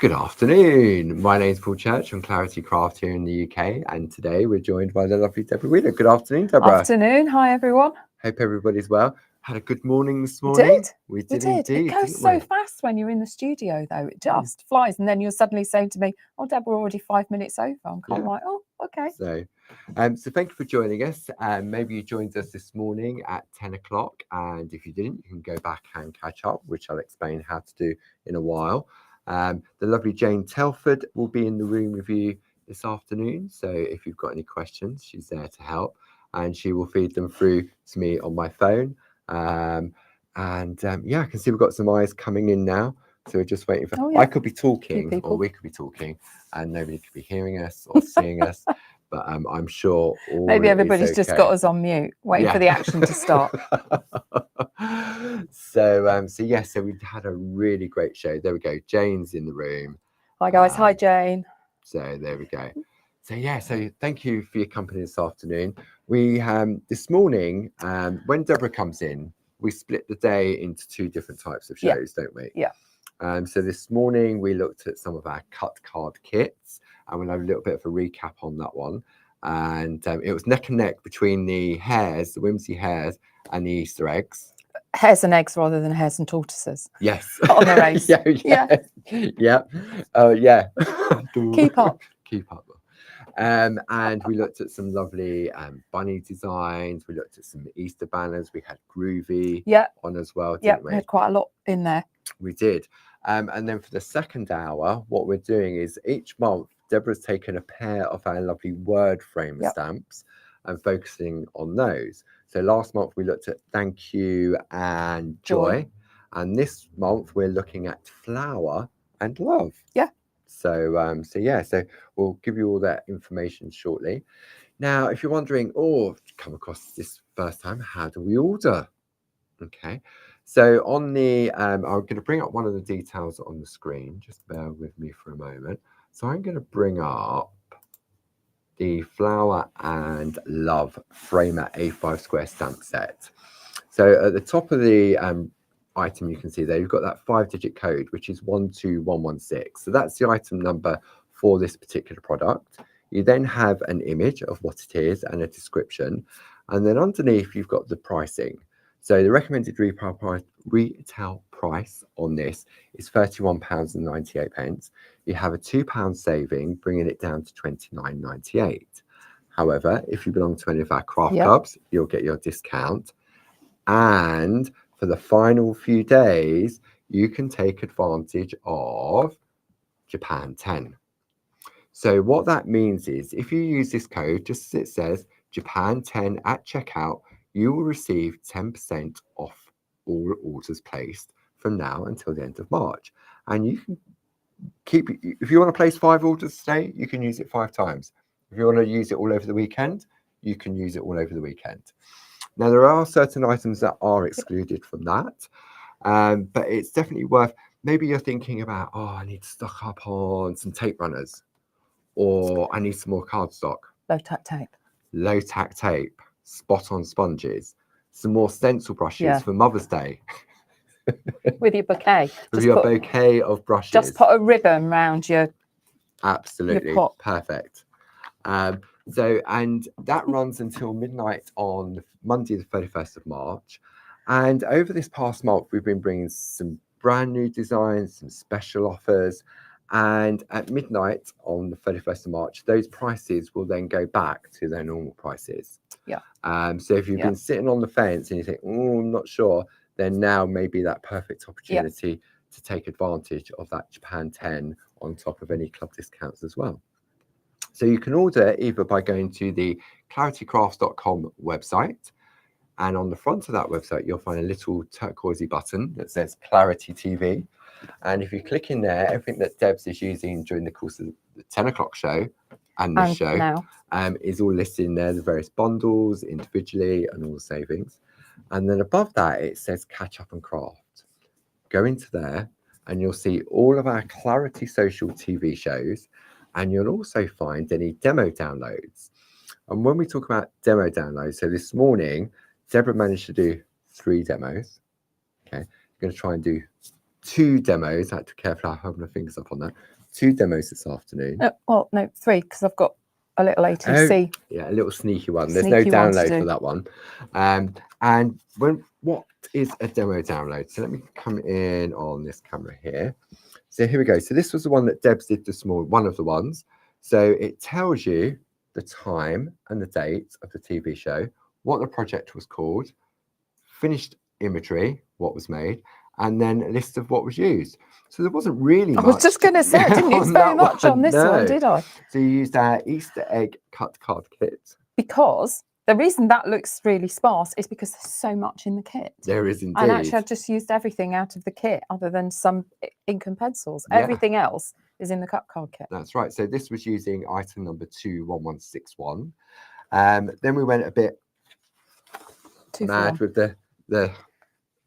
Good afternoon. My name's Paul Church from Clarity Craft here in the UK, and today we're joined by the lovely Deborah Wheeler. Good afternoon, Deborah. Afternoon. Hi, everyone. Hope everybody's well. Had a good morning this morning. We did did. indeed. It goes so fast when you're in the studio, though. It just flies, and then you're suddenly saying to me, "Oh, Deb, we're already 5 minutes over." I'm kind of like, "Oh, okay." So thank you for joining us. Maybe you joined us this morning at 10 o'clock, and if you didn't, you can go back and catch up, which I'll explain how to do in a while. The lovely Jane Telford will be in the room with you this afternoon. So if you've got any questions, she's there to help, and she will feed them through to me on my phone. I can see we've got some eyes coming in now. So we're just waiting for. Oh, yeah. I could be talking, or we could be talking, and nobody could be hearing us or seeing us. But I'm sure maybe everybody's just got us on mute, waiting for the action to start. So we had a really great show. There we go. Jane's in the room. Hi, guys. Hi, Jane. So there we go. So thank you for your company this afternoon. We this morning, when Deborah comes in, we split the day into two different types of shows, don't we? Yeah. So this morning we looked at some of our cut card kits, and we'll have a little bit of a recap on that one. And it was neck and neck between the hares, the whimsy hares, and the Easter eggs. Hares and eggs rather than hares and tortoises. Yes. On the race. Yeah. Oh, yeah. Keep up. Keep up. And we looked at some lovely bunny designs. We looked at some Easter banners. We had Groovy on as well, didn't we? We had quite a lot in there. We did. And then for the second hour, what we're doing is each month, Deborah's taken a pair of our lovely word frame stamps and focusing on those. So last month we looked at thank you and joy. And this month we're looking at flower and love. Yeah. So we'll give you all that information shortly. Now, if you're wondering, come across this first time, how do we order? Okay. So on the, I'm going to bring up one of the details on the screen. Just bear with me for a moment. So I'm going to bring up the Flower and Love Framer A5 square stamp set. So at the top of the item, you can see there, you've got that 5-digit code, which is 12116. So that's the item number for this particular product. You then have an image of what it is and a description. And then underneath, you've got the pricing. So the recommended retail price on this is £31.98. You have a £2 saving, bringing it down to £29.98. However, if you belong to any of our craft clubs, you'll get your discount. And for the final few days, you can take advantage of Japan 10. So what that means is if you use this code, just as it says, Japan 10 at checkout, you will receive 10% off all orders placed from now until the end of March. And you can keep, if you want to place 5 orders today, you can use it 5 times. If you want to use it all over the weekend, you can use it all over the weekend. Now, there are certain items that are excluded from that, but it's definitely worth, maybe you're thinking about, I need to stock up on some tape runners, or I need some more cardstock. Low tack tape. Spot-on sponges, some more stencil brushes for Mother's Day. With your bouquet. With your bouquet of brushes. Just put a ribbon around your Absolutely. Your pot. Perfect. And that runs until midnight on Monday, the 31st of March. And over this past month, we've been bringing some brand new designs, some special offers. And at midnight on the 31st of March, those prices will then go back to their normal prices. Yeah. So if you've been sitting on the fence and you think, I'm not sure, then now may be that perfect opportunity to take advantage of that Japan 10 on top of any club discounts as well. So you can order either by going to the claritycrafts.com website. And on the front of that website, you'll find a little turquoisey button that says Clarity TV. And if you click in there, everything that Debs is using during the course of the 10 o'clock show and this show is all listed in there, the various bundles individually and all the savings. And then above that, it says Catch Up and Craft. Go into there and you'll see all of our Clarity Social TV shows, and you'll also find any demo downloads. And when we talk about demo downloads, so this morning, Deborah managed to do 3 demos. Okay, I'm going to try and do 2 demos. I had to be careful, I have my fingers up on that. 2 demos this afternoon. Well, no, 3, because I've got a little ATC. Yeah, a little sneaky one. There's Sneaky no one to download do. for that one. And what is a demo download? So let me come in on this camera here. So here we go. So this was the one that Debs did this morning, one of the ones. So it tells you the time and the date of the TV show, what the project was called, finished imagery, what was made, and then a list of what was used. So there wasn't really much. I was just going to say, I didn't use very much on this one, did I? So you used our Easter egg cut card kit. Because the reason that looks really sparse is because there's so much in the kit. There is indeed. And actually, I've just used everything out of the kit other than some ink and pencils. Yeah. Everything else is in the cut card kit. That's right. So this was using item number 21161. Then we went a bit mad with the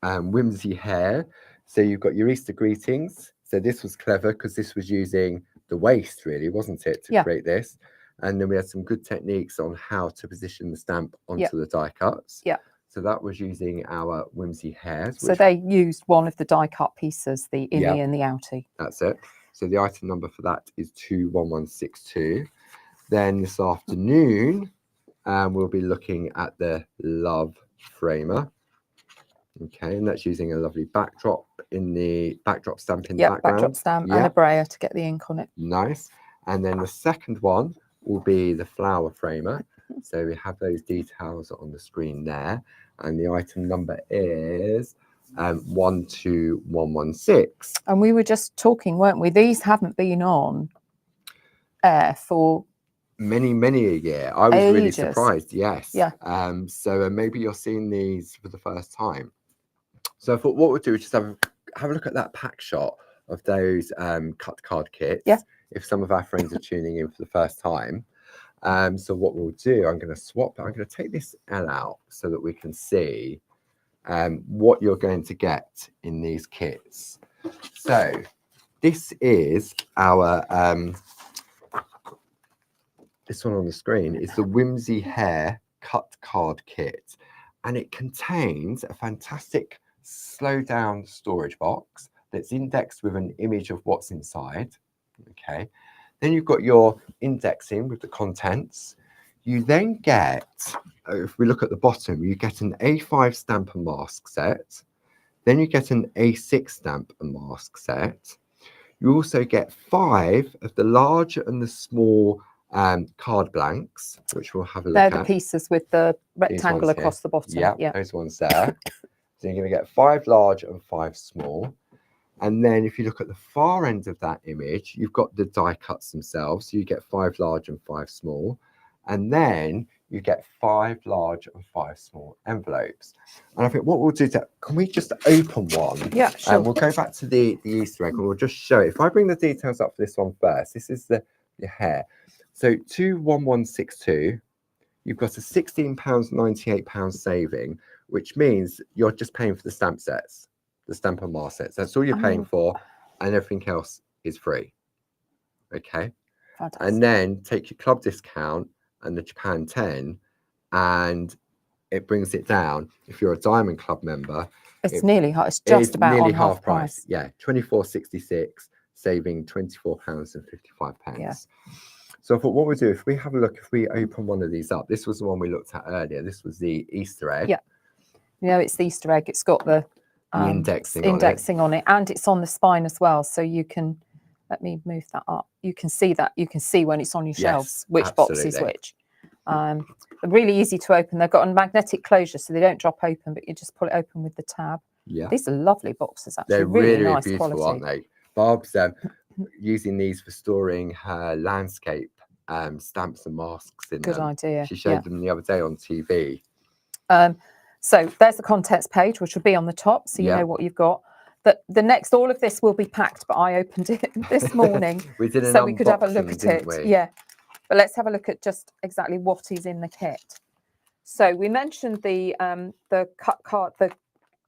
whimsy hair. So you've got your Easter greetings. So this was clever because this was using the waist, really, wasn't it, to create this? And then we had some good techniques on how to position the stamp onto the die cuts. Yeah. So that was using our whimsy hairs. So they used one of the die cut pieces, the innie and the outie. That's it. So the item number for that is 21162. Then this afternoon, we'll be looking at the Love Framer. Okay, and that's using a lovely backdrop in the backdrop stamp in the background. Backdrop stamp and a brayer to get the ink on it. Nice. And then the second one will be the flower framer. So we have those details on the screen there. And the item number is 12116. And we were just talking, weren't we? These haven't been on air for many a year. I was really surprised. Yes. Yeah. So maybe you're seeing these for the first time. So I thought what we'll do is just have a look at that pack shot of those cut card kits. Yeah. If some of our friends are tuning in for the first time. So what we'll do, I'm going to take this L out so that we can see what you're going to get in these kits. So this is our this one on the screen is the Whimsy Hair Cut Card Kit, and it contains a fantastic slow down storage box that's indexed with an image of what's inside. Okay, then you've got your indexing with the contents. You then get, if we look at the bottom, you get an A5 stamp and mask set. Then you get an A6 stamp and mask set. You also get 5 of the large and the small card blanks, which we'll have a look at. They're the pieces with the rectangle across the bottom. Yeah, those ones there. So you're going to get 5 large and 5 small. And then if you look at the far end of that image, you've got the die cuts themselves. So you get 5 large and 5 small. And then you get 5 large and 5 small envelopes. And I think what we'll do, can we just open one? Yeah, sure. And we'll go back to the Easter egg and we'll just show it. If I bring the details up for this one first, this is the hair. So 21162, you've got a £16.98 saving, which means you're just paying for the stamp sets, the stamp and mask sets. That's all you're paying for, and everything else is free. Okay. Fantastic. And then take your club discount and the Japan 10, and it brings it down. If you're a Diamond Club member, it's nearly half. It's just about nearly on half price. Yeah, £24.66, saving £24.55. Yeah. So I thought, what we'll do, if we have a look, if we open one of these up, this was the one we looked at earlier. This was the Easter egg. Yeah. You know, it's the Easter egg. It's got the indexing on it, and it's on the spine as well. So you can, let me move that up. You can see that. You can see when it's on your shelves, which box is which. They're really easy to open. They've got a magnetic closure, so they don't drop open, but you just pull it open with the tab. Yeah. These are lovely boxes, actually. They're really nice beautiful, quality. aren't they? Barb's using these for storing her landscape stamps and masks in them. Good idea. She showed them the other day on TV. So there's the contents page, which will be on the top, so you know what you've got. The next, all of this will be packed, but I opened it this morning We did an so we could have a look at it. We? Yeah, but let's have a look at just exactly what is in the kit. So we mentioned the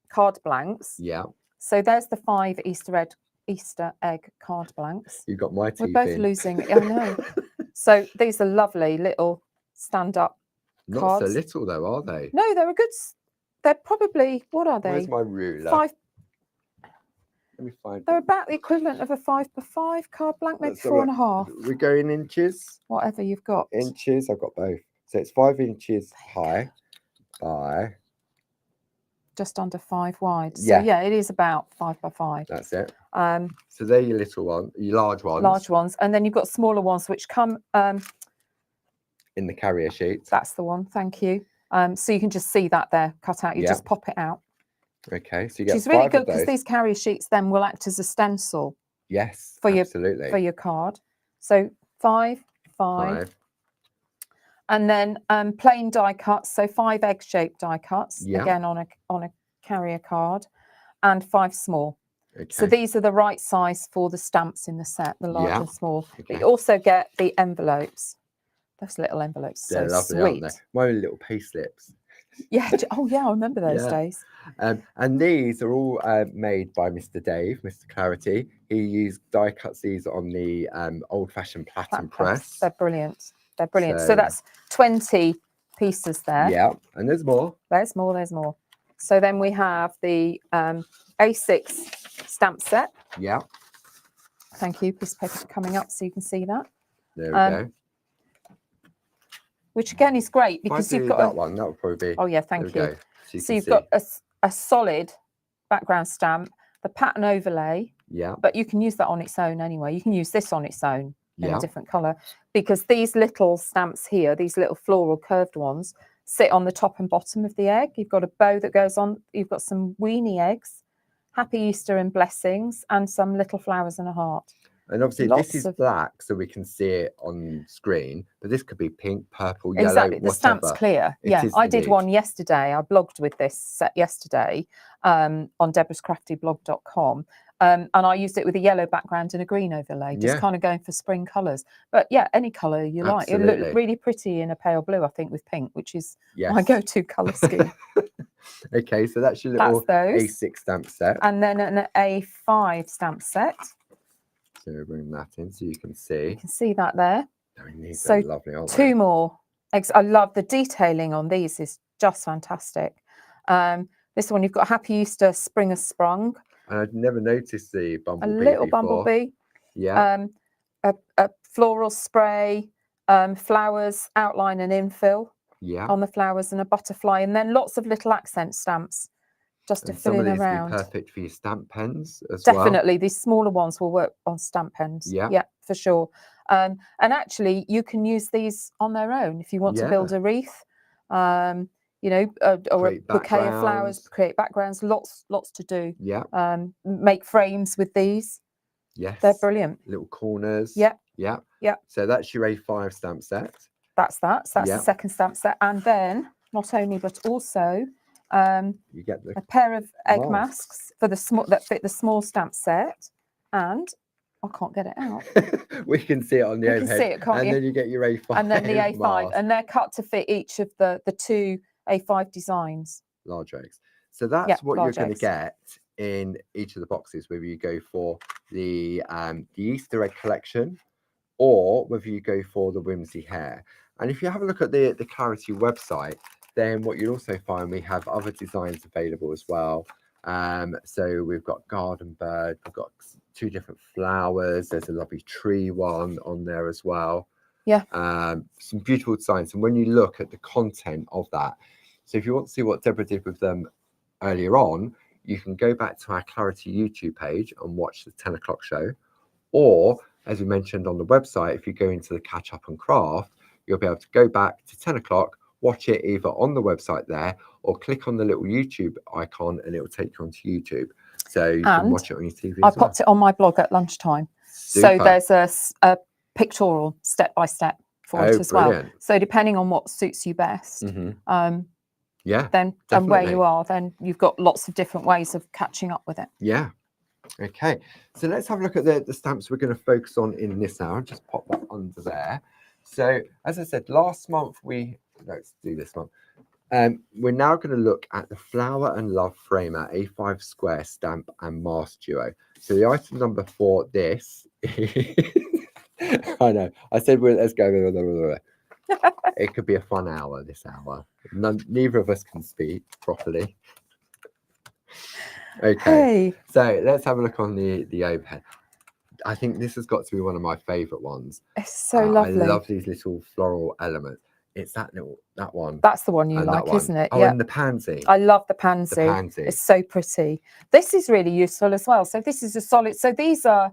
card blanks. Yeah. So there's the 5 Easter egg card blanks. You got my teeth. We're both losing. I know. So these are lovely little stand-up cards. Not so little though, are they? No, they're a good. They're probably, what are they? Where's my ruler? 5. Let me find. They're about the equivalent of a 5x5 card blank, maybe Let's have a look. 4.5. We go in inches. Whatever you've got. Inches. I've got both. So it's 5 inches high by just under 5 wide. Yeah. So yeah, it is about 5x5. That's it. So they're your little ones, your large ones. Large ones, and then you've got smaller ones which come in the carrier sheet. That's the one. Thank you. So you can just see that there cut out. You just pop it out. Okay, so you get. Which is really good because these carrier sheets then will act as a stencil. Yes, for absolutely. for your card. So 5, 5. And then plain die cuts, so 5 egg-shaped die cuts, again on a carrier card, and 5 small. Okay. So these are the right size for the stamps in the set, the large and small. Okay. But you also get the envelopes. Those little envelopes, they're so lovely, sweet. Aren't they? My little pay slips. Yeah. Oh, yeah. I remember those days. And these are all made by Mr. Dave, Mr. Clarity. He used die cuts these on the old-fashioned platen press. They're brilliant. They're brilliant. So that's 20 pieces there. Yeah, and there's more. There's more. There's more. So then we have the A6 stamp set. Yeah. Thank you. Piece of paper coming up so you can see that. There we go. Which again is great because you've got that one. That would probably be. Oh yeah, thank you. So you've got a solid background stamp, the pattern overlay. Yeah. But you can use that on its own anyway. You can use this on its own in a different colour because these little stamps here, these little floral curved ones, sit on the top and bottom of the egg. You've got a bow that goes on. You've got some weenie eggs, Happy Easter and blessings, and some little flowers and a heart. And obviously this is black, so we can see it on screen, but this could be pink, purple, yellow, exactly. The stamp's clear. Yeah, I did one yesterday. I blogged with this set yesterday on deborahscraftyblog.com. And I used it with a yellow background and a green overlay, just kind of going for spring colours. But yeah, any colour you like. It looked really pretty in a pale blue, I think, with pink, which is my go-to colour scheme. Okay, so that's your little A6 stamp set. And then an A5 stamp set. So bring that in so you can see. You can see that there. I mean, these are lovely, aren't they? 2 more eggs. I love the detailing on these. Is just fantastic. This one, you've got Happy Easter, Spring has sprung. And I'd never noticed the bumblebee. A little before. Bumblebee. Yeah. A floral spray, flowers, outline and infill on the flowers, and a butterfly, and then lots of little accent stamps. Just to fill in around. Some of these would be perfect for your stamp pens as well. Definitely, these smaller ones will work on stamp pens. Yeah, for sure. And actually, you can use these on their own if you want to build a wreath, you know, or a bouquet of flowers. Create backgrounds. Lots to do. Yeah. Make frames with these. Yes. They're brilliant. Little corners. Yeah. Yeah. Yeah. So that's your A5 stamp set. That's that. So that's the second stamp set, and then not only but also. You get a pair of egg masks for the small that fit the small stamp set, and I can't get it out. We can see it on the overhead. You can see it, can't you? And then you get your A5. And then the A5, mask. And they're cut to fit each of the 2 A5 designs. Large eggs. So that's what you're going to get in each of the boxes, whether you go for the Easter egg collection or whether you go for the whimsy hair. And if you have a look at the Clarity website, then what you'll also find, we have other designs available as well. So we've got garden bird, we've got 2 different flowers. There's a lovely tree one on there as well. Yeah. Some beautiful designs. And when you look at the content of that, so if you want to see what Deborah did with them earlier on, you can go back to our Clarity YouTube page and watch the 10 o'clock show. Or, as we mentioned on the website, if you go into the catch up and craft, you'll be able to go back to 10 o'clock, watch it either on the website there or click on the little YouTube icon and it will take you onto YouTube. So you can watch it on your TV. I popped it on my blog at lunchtime. Super. So there's a pictorial step-by-step for it as well. So depending on what suits you best, then definitely. And where you are, then you've got lots of different ways of catching up with it. Yeah. Okay. So let's have a look at the stamps we're going to focus on in this hour. Just pop that under there. So as I said, last month let's do this one. We're now going to look at the Flower and Love Framer A5 square stamp and mask duo. So the item number for this, I know, I said, let's go. It could be a fun hour, this hour. Neither of us can speak properly. Okay. Hey, So let's have a look on the overhead. I think this has got to be one of my favourite ones. it's so I lovely. love these little floral elements. It's that one. That's the one you And like, that one. isn't it? Oh, Yeah. and the pansy. I love the pansy. The pansy. It's so pretty. This is really useful as well. So this is a solid. So these are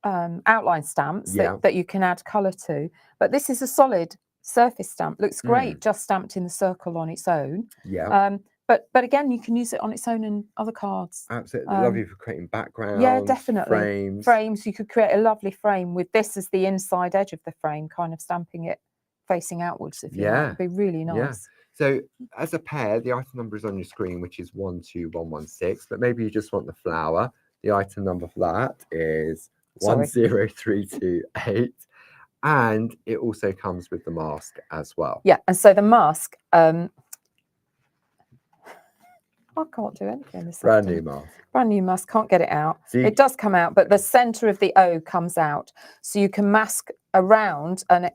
outline stamps that you can add colour to. But this is a solid surface stamp. Looks great just stamped in the circle on its own. Yeah. But again, you can use it on its own in other cards. Absolutely. Lovely for creating backgrounds. Yeah, definitely. Frames. You could create a lovely frame with this as the inside edge of the frame, kind of stamping it facing outwards, if you like. It'd be really nice. Yeah. So as a pair, the item number is on your screen, which is 12116. But maybe you just want the flower. The item number for that is 10328. And it also comes with the mask as well. Yeah, and so the mask, I can't do anything. This Brand new mask. Brand new mask. Can't get it out. It does come out, but the centre of the O comes out, so you can mask around and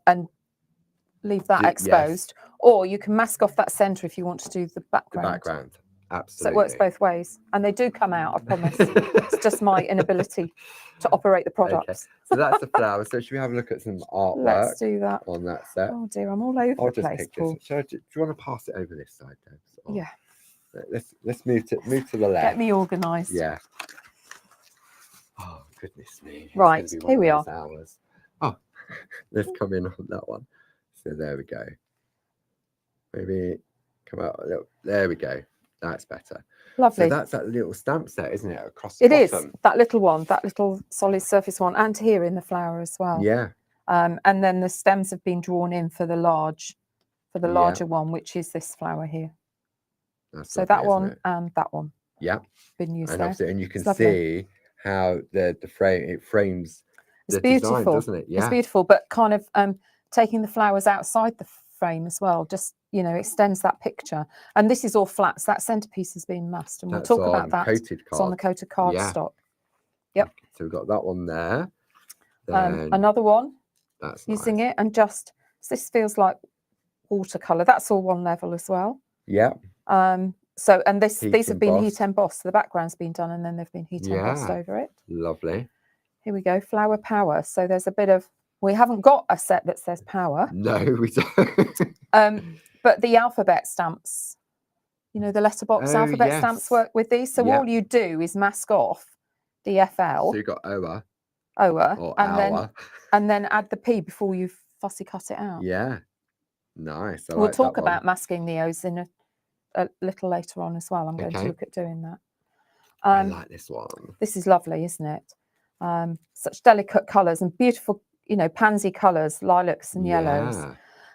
leave that exposed, or you can mask off that centre if you want to do the background. The background, absolutely. So it works both ways, and they do come out. I promise. It's just my inability to operate the products. Okay. So that's the flower. So should we have a look at some artwork? Let's do that on that set. Oh dear, I'm all over the place, Paul. Do you want to pass it over this side, Deb? Yeah. Let's move to the left. Get me organised. Yeah. Oh goodness me. Right, here we are. Hours. Oh, let's come in on that one. So there we go. Maybe come out a little. There we go. That's better. Lovely. So that's that little stamp set, isn't it? Across the bottom. It is that little one, that little solid surface one, and here in the flower as well. Yeah. And then the stems have been drawn in for the larger one, which is this flower here. That's so lovely, that one and that one. Yeah. Been used and there. And you can see how the frame frames it's the beautiful, design, doesn't it? Yeah. It's beautiful, but kind of taking the flowers outside the frame as well, just extends that picture. And this is all flats. That centerpiece has been masked, and we'll talk about that. It's on the coated cardstock. Yep. So we've got that one there. Another one. That's using it, and just this feels like watercolor. That's all one level as well. Yeah. So and these have been heat embossed. So the background's been done, and then they've been heat embossed over it. Lovely. Here we go. Flower power. So there's a bit of. We haven't got a set that says power. No, we don't. But the alphabet stamps, the letterbox alphabet stamps work with these. So all you do is mask off the FL. So you've got OA, and then add the P before you fussy cut it out. Yeah, nice. We'll talk about masking the O's in a little later on as well. I'm going to look at doing that. I like this one. This is lovely, isn't it? Such delicate colours and beautiful, pansy colours, lilacs and yellows.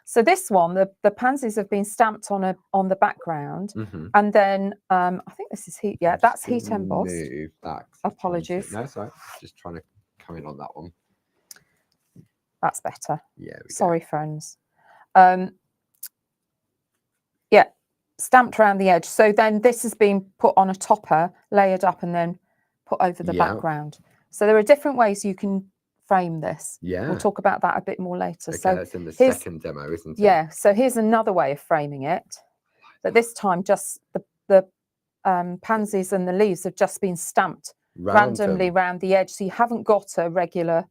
So this one, the pansies have been stamped on the background, and then I think this is heat. Yeah, that's heat embossed. Apologies. No, sorry. Just trying to come in on that one. That's better. Yeah. Sorry, friends. Yeah, stamped around the edge. So then this has been put on a topper, layered up, and then put over the background. So there are different ways you can frame this. Yeah. We'll talk about that a bit more later. Okay, so that's in the second demo, isn't it? Yeah. So here's another way of framing it. But this time, just the pansies and the leaves have just been stamped randomly around the edge. So you haven't got a regular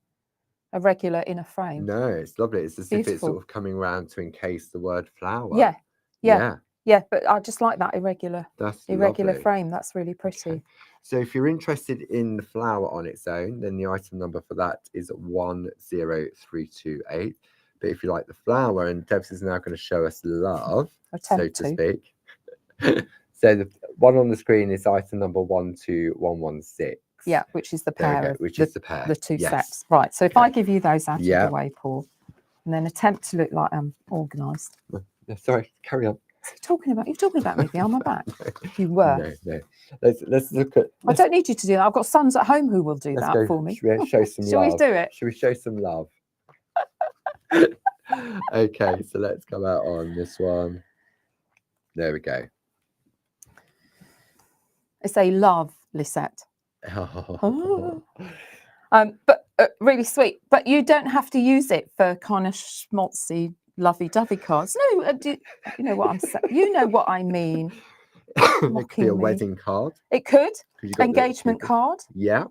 inner frame. No, it's lovely. It's as if it's sort of coming around to encase the word flower. Yeah, but I just like that irregular lovely. frame. That's really pretty. Okay. So if you're interested in the flower on its own, then the item number for that is 10328. But if you like the flower, and Debs is now going to show us love, so to speak. So the one on the screen is item number 12116. Yeah, which is the pair. The two sets. Right. So if I give you those out of the way, Paul, and then attempt to look like I'm organised. Sorry, carry on. You're talking about me behind my back. You were. No. Let's look at. I don't need you to do that. I've got sons at home who will do that for me. Should we show some love? Shall we do it? Should we show some love? Okay, so let's come out on this one. There we go. It's a love, Lisette. But really sweet. But you don't have to use it for kind of schmaltzy, lovey-dovey cards. No, you know what I'm saying. You know what I mean. It could be mocking a me. wedding card. It could. 'Cause you got the Engagement people. card. Yeah.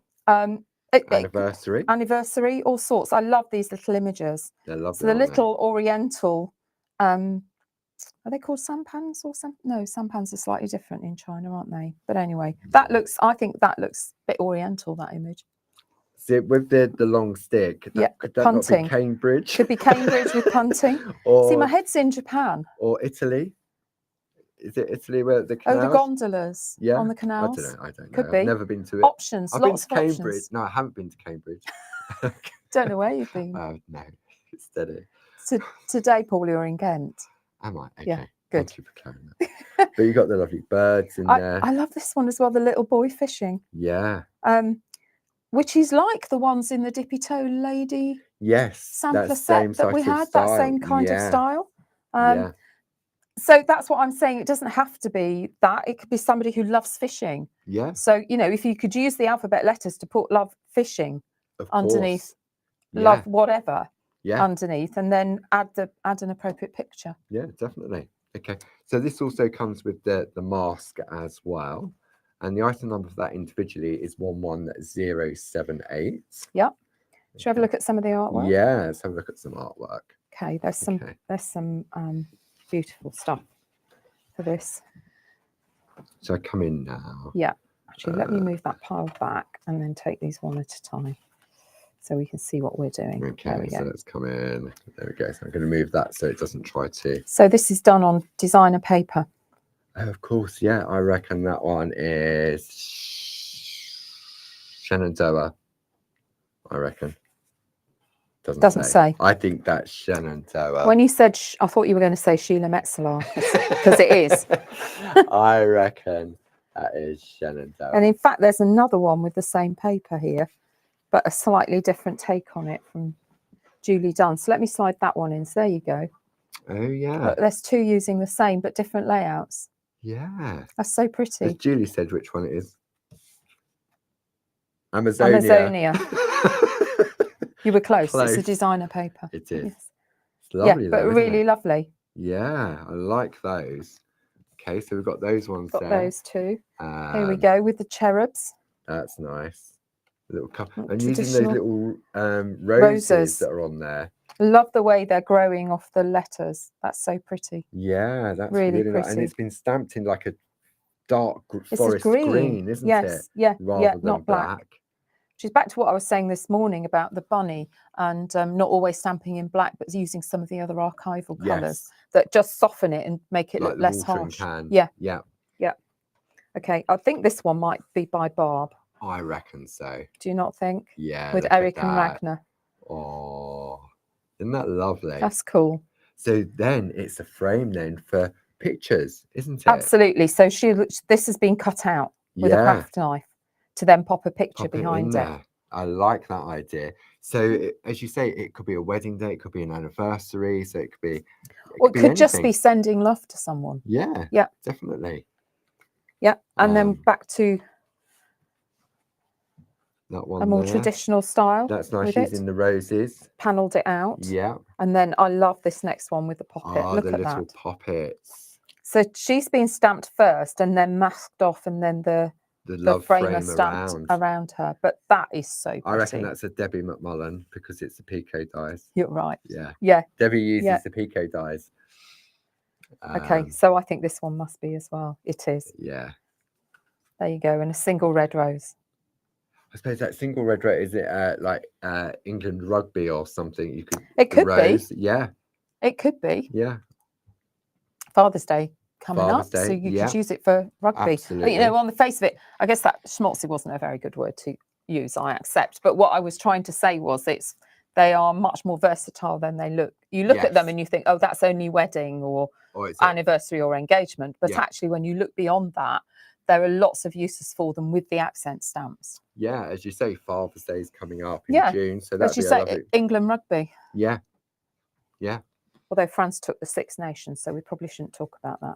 Anniversary. Anniversary, all sorts. I love these little images. They're lovely. So the little oriental, are they called sampans or some? No, sampans are slightly different in China, aren't they? But anyway, that looks, I think that looks a bit oriental, that image. See, with the long stick, could that not be Cambridge? Could be Cambridge with punting. Or, see, my head's in Japan. Or Italy. Is it Italy where the canals? Oh, the gondolas on the canals. I don't know. Could be. I've never been to it. Options, I've lots been to of Cambridge. options. No, I haven't been to Cambridge. Don't know where you've been. No, it's steady. So today, Paul, you're in Ghent. Am I? Okay. Yeah, good. Thank you for clarifying that. But you got the lovely birds in there. I love this one as well, the little boy fishing. Yeah. Which is like the ones in the Dippy Toe Lady sampler set that we had, that same kind of style. So that's what I'm saying. It doesn't have to be that. It could be somebody who loves fishing. Yeah. So, you know, if you could use the alphabet letters to put love fishing underneath, love whatever underneath, and then add an appropriate picture. Yeah, definitely. Okay. So this also comes with the mask as well. And the item number for that individually is 11078. Yeah. Should we have a look at some of the artwork? Yeah, let's have a look at some artwork. Okay, there's some beautiful stuff for this. So I come in now. Yeah. Actually, let me move that pile back and then take these one at a time so we can see what we're doing. Okay, so let's come in. There we go. So I'm going to move that so it doesn't try to. So this is done on designer paper. Oh, of course, yeah. I reckon that one is Shenandoah. I reckon. Doesn't say. I think that's Shenandoah. When you said, I thought you were going to say Sheila Metzler, because it is. I reckon that is Shenandoah. And in fact, there's another one with the same paper here, but a slightly different take on it from Julie Dunn. So let me slide that one in. So there you go. Oh, yeah. Look, there's two using the same, but different layouts. Yeah. That's so pretty. As Julie said which one it is. Amazonia. You were close. It's a designer paper. It is. Yes. It's lovely. Yeah, but though, really isn't it? lovely. Yeah, I like those. Okay, so we've got those ones Got there. those two. Here we go with the cherubs. That's nice. A little cup. Not And using those little roses that are on there. Love the way they're growing off the letters. That's so pretty. Yeah, that's really pretty. pretty. And it's been stamped in like a dark forest green, isn't it? Yeah, Rather than not black. Which is back to what I was saying this morning about the bunny and not always stamping in black, but using some of the other archival colours that just soften it and make it look less harsh. Yeah. Okay, I think this one might be by Barb. I reckon so. Do you not think? Yeah. With Eric and Ragnar. Oh, isn't that lovely? That's cool. So then it's a frame then for pictures, isn't it? Absolutely. So this has been cut out with a craft knife to then pop a picture behind it. I like that idea. So as you say, it could be a wedding day, it could be an anniversary, so it could be. Or it could just be sending love to someone. Yeah. Definitely. Yeah, and then back to that one. A more traditional style. That's nice, using the roses. Panelled it out. Yeah. And then I love this next one with the poppet. Look at that. The little poppets. So she's been stamped first and then masked off, and then the frame stamped around her. But that is so pretty. I reckon that's a Debbie McMullen because it's the Pico dies. You're right. Yeah. Debbie uses the Pico dies. Okay, so I think this one must be as well. It is. Yeah. There you go, and a single red rose. I suppose that single red rose, is it like England rugby or something? It could be. Yeah. It could be. Yeah. Father's Day coming up, so you could use it for rugby. Absolutely. You know, on the face of it, I guess that schmaltzy wasn't a very good word to use, I accept. But what I was trying to say was they are much more versatile than they look. You look at them and you think, oh, that's only wedding or anniversary or engagement. But actually, when you look beyond that, there are lots of uses for them with the accent stamps. Yeah, as you say, Father's Day is coming up in June. So that's England rugby. Yeah. Although France took the Six Nations, so we probably shouldn't talk about that.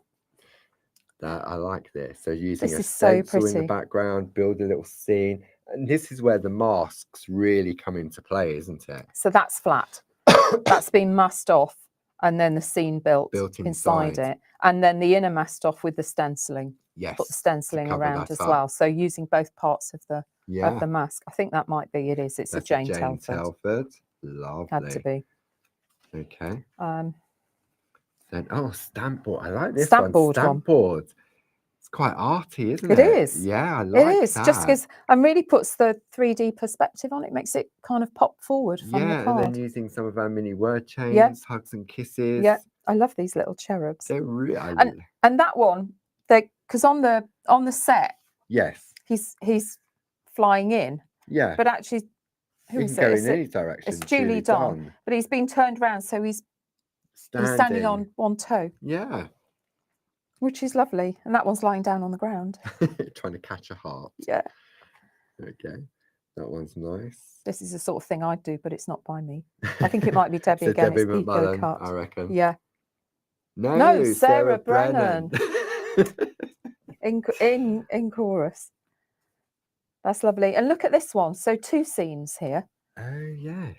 I like this. So using a stencil in the background, build a little scene. And this is where the masks really come into play, isn't it? So that's flat. That's been masked off and then the scene built inside it, and then the inner mast off with the stenciling. Yes, put the stenciling around as well. So using both parts of the mask. I think that might be. It is. It's a Jane Telford. Lovely. Had to be. Okay. Then stamp board. I like this stamp one. Stamp board. It's quite arty, isn't it? It is. Yeah, I like it is. that. Just because and really puts the 3D perspective on it. Makes it kind of pop forward from the card. And then using some of our mini word chains, hugs and kisses. Yeah, I love these little cherubs. They're really. And that one, because on the set, yes, he's flying in. Yeah, but actually, who is it? Go in any direction. It's Julie Don, but he's been turned around, so he's standing on one toe. Yeah, which is lovely. And that one's lying down on the ground, trying to catch a heart. Yeah. Okay, that one's nice. This is the sort of thing I'd do, but it's not by me. I think it might be Debbie again. Debbie it's McMullen, cut. I reckon. Yeah. No, Sarah Brennan. in chorus. That's lovely. And look at this one. So 2 scenes here. Oh yes.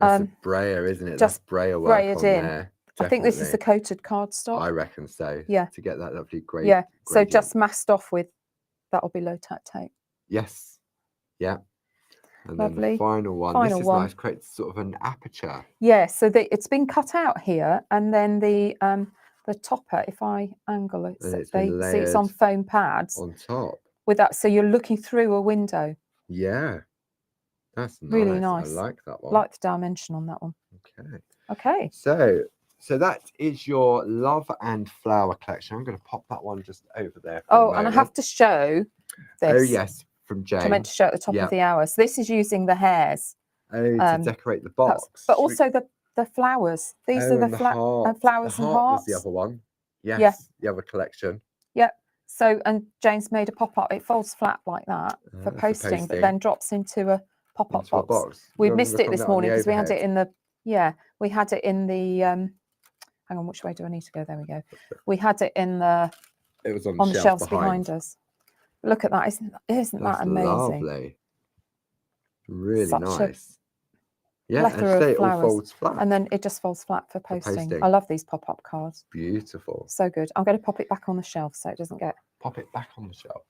That's a brayer, isn't it? Just That's brayer work on there. Definitely. I think this is the coated cardstock. I reckon so. Yeah. To get that lovely grey. Yeah. So just masked off with that'll be low tack tape. Yes. Yeah. And lovely. Then the final one. This is nice. Creates sort of an aperture. Yeah. So it's been cut out here, and then the topper. If I angle it, so see it's on foam pads on top. With that, so you're looking through a window. Yeah. That's nice. Really nice. I like that one. Like the dimension on that one. Okay. So that is your love and flower collection. I'm going to pop that one just over there. And I have to show this. Oh yes, from Jane. I meant to show at the top of the hour. So this is using the hairs. To decorate the box. But also the flowers. These are the flowers and hearts. Was the other one. Yes. Yeah. The other collection. Yep. So, and Jane's made a pop-up. It folds flat like that for posting, but then drops into a pop-up box. We missed it this morning because we had it in the, we had it in the, hang on, which way do I need to go? There we go. We had it in the, it was on the shelves behind us. Look at that. Isn't that amazing? Lovely. Really nice. Plethora of flowers. It all folds flat. And then it just folds flat for posting. I love these pop-up cards. Beautiful. So good. I'm going to pop it back on the shelf so it doesn't get... Pop it back on the shelf.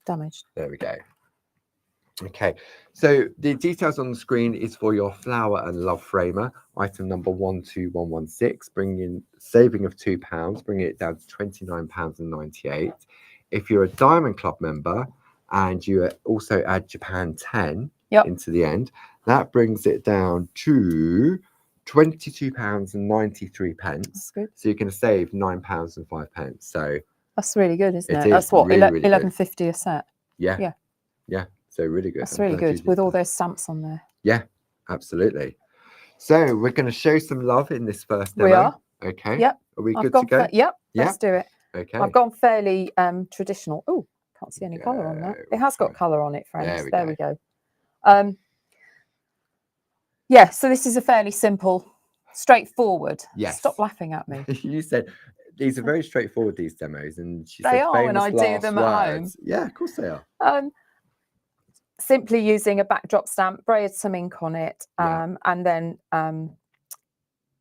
Damaged. There we go. Okay. So the details on the screen is for your flower and love framer. Item number 12116, saving of £2, bringing it down to £29.98. If you're a Diamond Club member and you also add Japan 10 into the end, that brings it down to £22.93. That's good. So you're going to save £9.05. So that's really good, isn't it? That's what, really, £11.50 a set. Yeah. So really good. That's really good with all those stamps on there. Yeah, absolutely. So we're going to show some love in this first demo. We are. Okay. Yep. Are we good to go? Yep. Let's do it. Okay. I've gone fairly traditional. Oh, can't see any colour on that. It has got colour on it, friends. There we go. Yeah, so this is a fairly simple, straightforward. Yes. Stop laughing at me. You said these are very straightforward, these demos, and she they are when I do them at home. Yeah, of course they are. Simply using a backdrop stamp, sprayed some ink on it, and then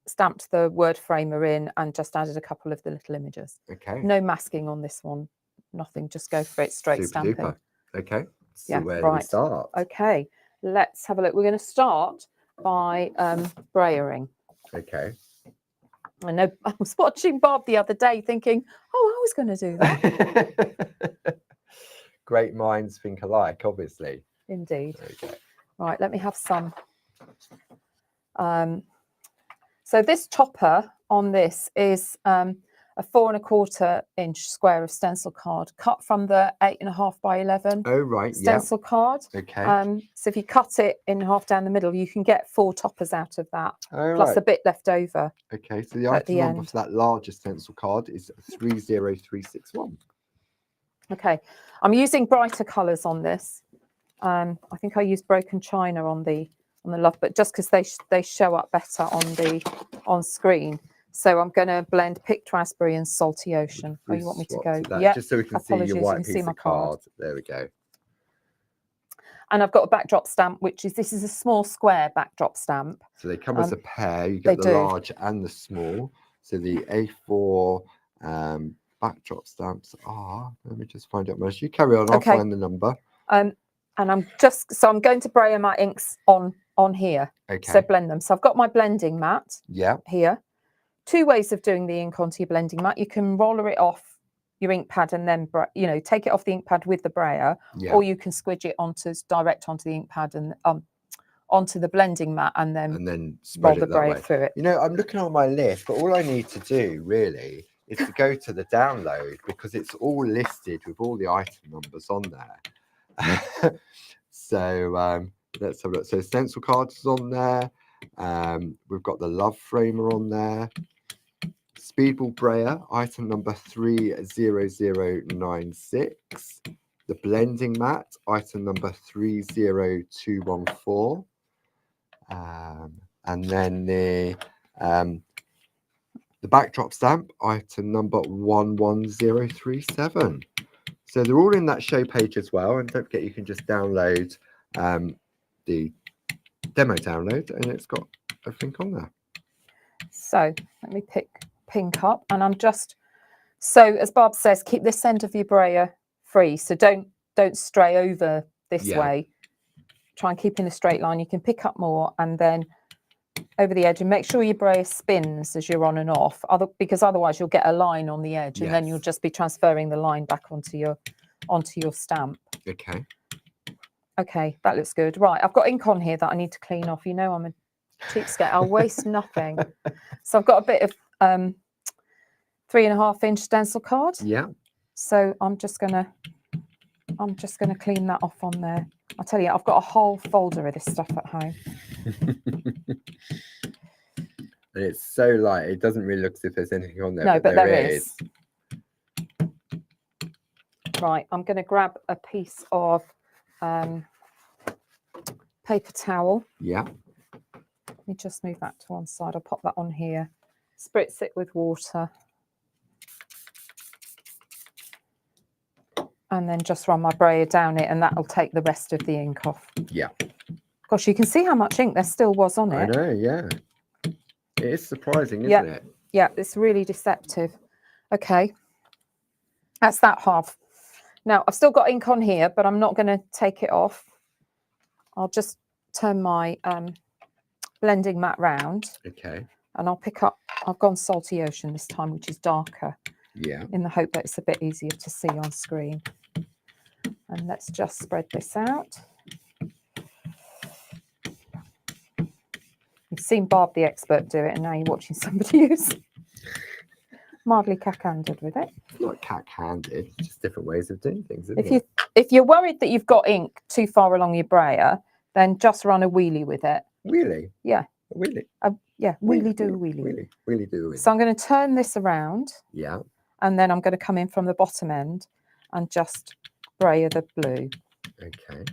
stamped the word framer in and just added a couple of the little images. Okay. No masking on this one. Nothing. Just go for it straight stamping. Duper. Okay. So where do we start? Okay. Let's have a look. We're going to start by brayering. Okay. I know I was watching Bob the other day thinking, oh, I was going to do that. Great minds think alike, obviously. Indeed. Okay. Right, let me have some. So this topper on this is a 4 1/4 inch square of stencil card cut from the 8.5 by 11 stencil card. Okay. So if you cut it in half down the middle, you can get 4 toppers out of that, plus a bit left over. Okay, so the item number for that larger stencil card is 30361. Okay, I'm using brighter colours on this. I think I used Broken China on the love, but just because they show up better on screen. So I'm going to blend Picked Raspberry and Salty Ocean. Oh, you want me to go? Yeah. Just so we can see your white piece of card. There we go. And I've got a backdrop stamp, this is a small square backdrop stamp. So they come as a pair. You get the large and the small. So the A4 backdrop stamps are, let me just find out most. You carry on, I'll find the number. And I'm going to brayer my inks on here. Okay. So blend them. So I've got my blending mat here. 2 ways of doing the ink onto your blending mat. You can roller it off your ink pad and then take it off the ink pad with the brayer, or you can squidge it direct onto the ink pad and onto the blending mat and then roll the brayer through it. You know, I'm looking on my list, but all I need to do really is to go to the download, because it's all listed with all the item numbers on there. So let's have a look. So stencil cards is on there. We've got the love framer on there. Speedball brayer, item number 30096. The blending mat, item number 30214. And then the backdrop stamp, item number 11037. So they're all in that show page as well. And don't forget, you can just download the demo download, and it's got everything on there. So let me pick pink up, and I'm just, so as Barb says, keep this end of your brayer free. So don't stray over this way. Try and keep in a straight line. You can pick up more and then over the edge, and make sure your brayer spins as you're on and off, because otherwise you'll get a line on the edge, and then you'll just be transferring the line back onto your stamp. Okay, that looks good. Right, I've got ink on here that I need to clean off. You know, I'm a cheapskate. I'll waste nothing. So I've got a bit of 3.5-inch stencil card. So I'm just gonna clean that off on there. I'll tell you, I've got a whole folder of this stuff at home. And it's so light, it doesn't really look as if there's anything on there. No, but there is. Right, I'm going to grab a piece of paper towel. Let me just move that to one side. I'll pop that on here. Spritz it with water. And then just run my brayer down it, and that'll take the rest of the ink off. Gosh, you can see how much ink there still was on it. I know, It is surprising, isn't it? Yeah, it's really deceptive. Okay, that's that half. Now, I've still got ink on here, but I'm not going to take it off. I'll just turn my blending mat round. Okay. And I'll pick up, I've gone Salty Ocean this time, which is darker. In the hope that it's a bit easier to see on screen. And let's just spread this out. You've seen Barb the expert do it, and now you're watching somebody who's mildly cack-handed with it. Not cack-handed, just different ways of doing things, isn't it? If you're worried that you've got ink too far along your brayer, then just run a wheelie with it. Wheelie? Yeah. A wheelie? Wheelie do a wheelie. Wheelie do a wheelie. So I'm going to turn this around. And then I'm going to come in from the bottom end and just brayer the blue. Okay.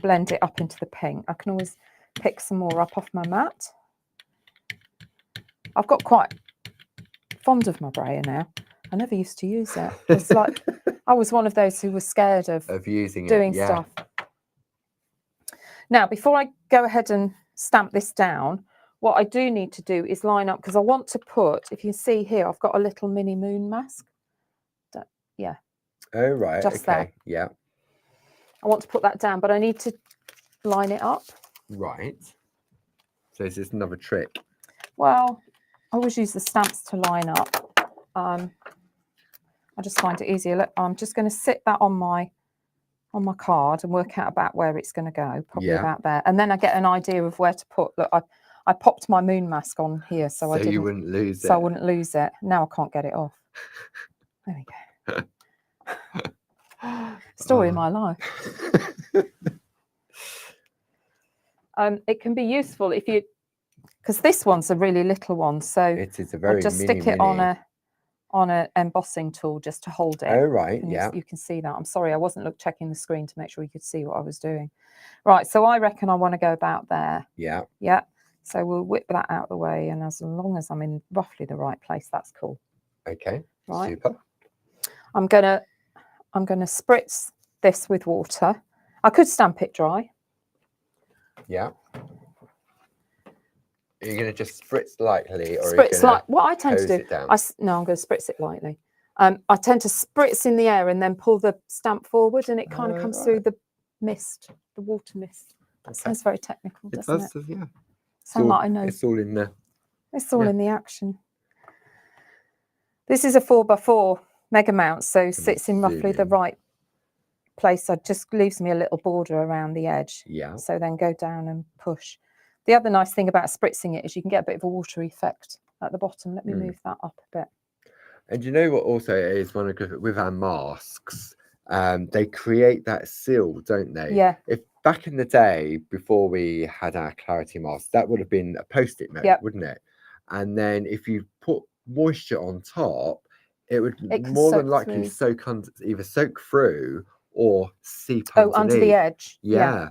Blend it up into the pink. I can always pick some more up off my mat. I've got quite fond of my brayer now. I never used to use it. It's like I was one of those who was scared of using doing stuff. Now, before I go ahead and stamp this down, what I do need to do is line up, because I want to put, if you see here, I've got a little mini moon mask. Oh, right. Just there. I want to put that down, but I need to line it up. Right. So is this another trick? Well, I always use the stamps to line up. I just find it easier. Look, I'm just going to sit that on my card and work out about where it's going to go, probably about there. And then I get an idea of where to put. Look, I popped my moon mask on here, so you wouldn't lose it. So I wouldn't lose it. Now I can't get it off. There we go. Story of my life. It can be useful if you, because this one's a really little one, so it is a very I'll just stick it on a embossing tool just to hold it. Oh, right. You can see that. I'm sorry, I wasn't checking the screen to make sure you could see what I was doing. Right, so I reckon I want to go about there. So we'll whip that out of the way, and as long as I'm in roughly the right place, that's cool. Okay. Right. Super. I'm gonna spritz this with water. I could stamp it dry. Yeah. Are you going to just spritz lightly, or Spritz like what I tend to do? It down? No, I'm going to spritz it lightly. I tend to spritz in the air and then pull the stamp forward, and it kind of comes through the mist, the water mist. That sounds very technical, doesn't it? Yeah. Sound like I know. It's all in there. It's all in the action. This is a 4x4 mega mount, so sits in roughly the right place. So it just leaves me a little border around the edge. Yeah. So then go down and push. The other nice thing about spritzing it is you can get a bit of a watery effect at the bottom. Let me move that up a bit. And you know what also is one of with our masks, they create that seal, don't they? Yeah. If back in the day, before we had our clarity mask, that would have been a post-it note, wouldn't it? And then if you put moisture on top, it would more than likely either soak through or seep underneath. Under the edge. Yeah.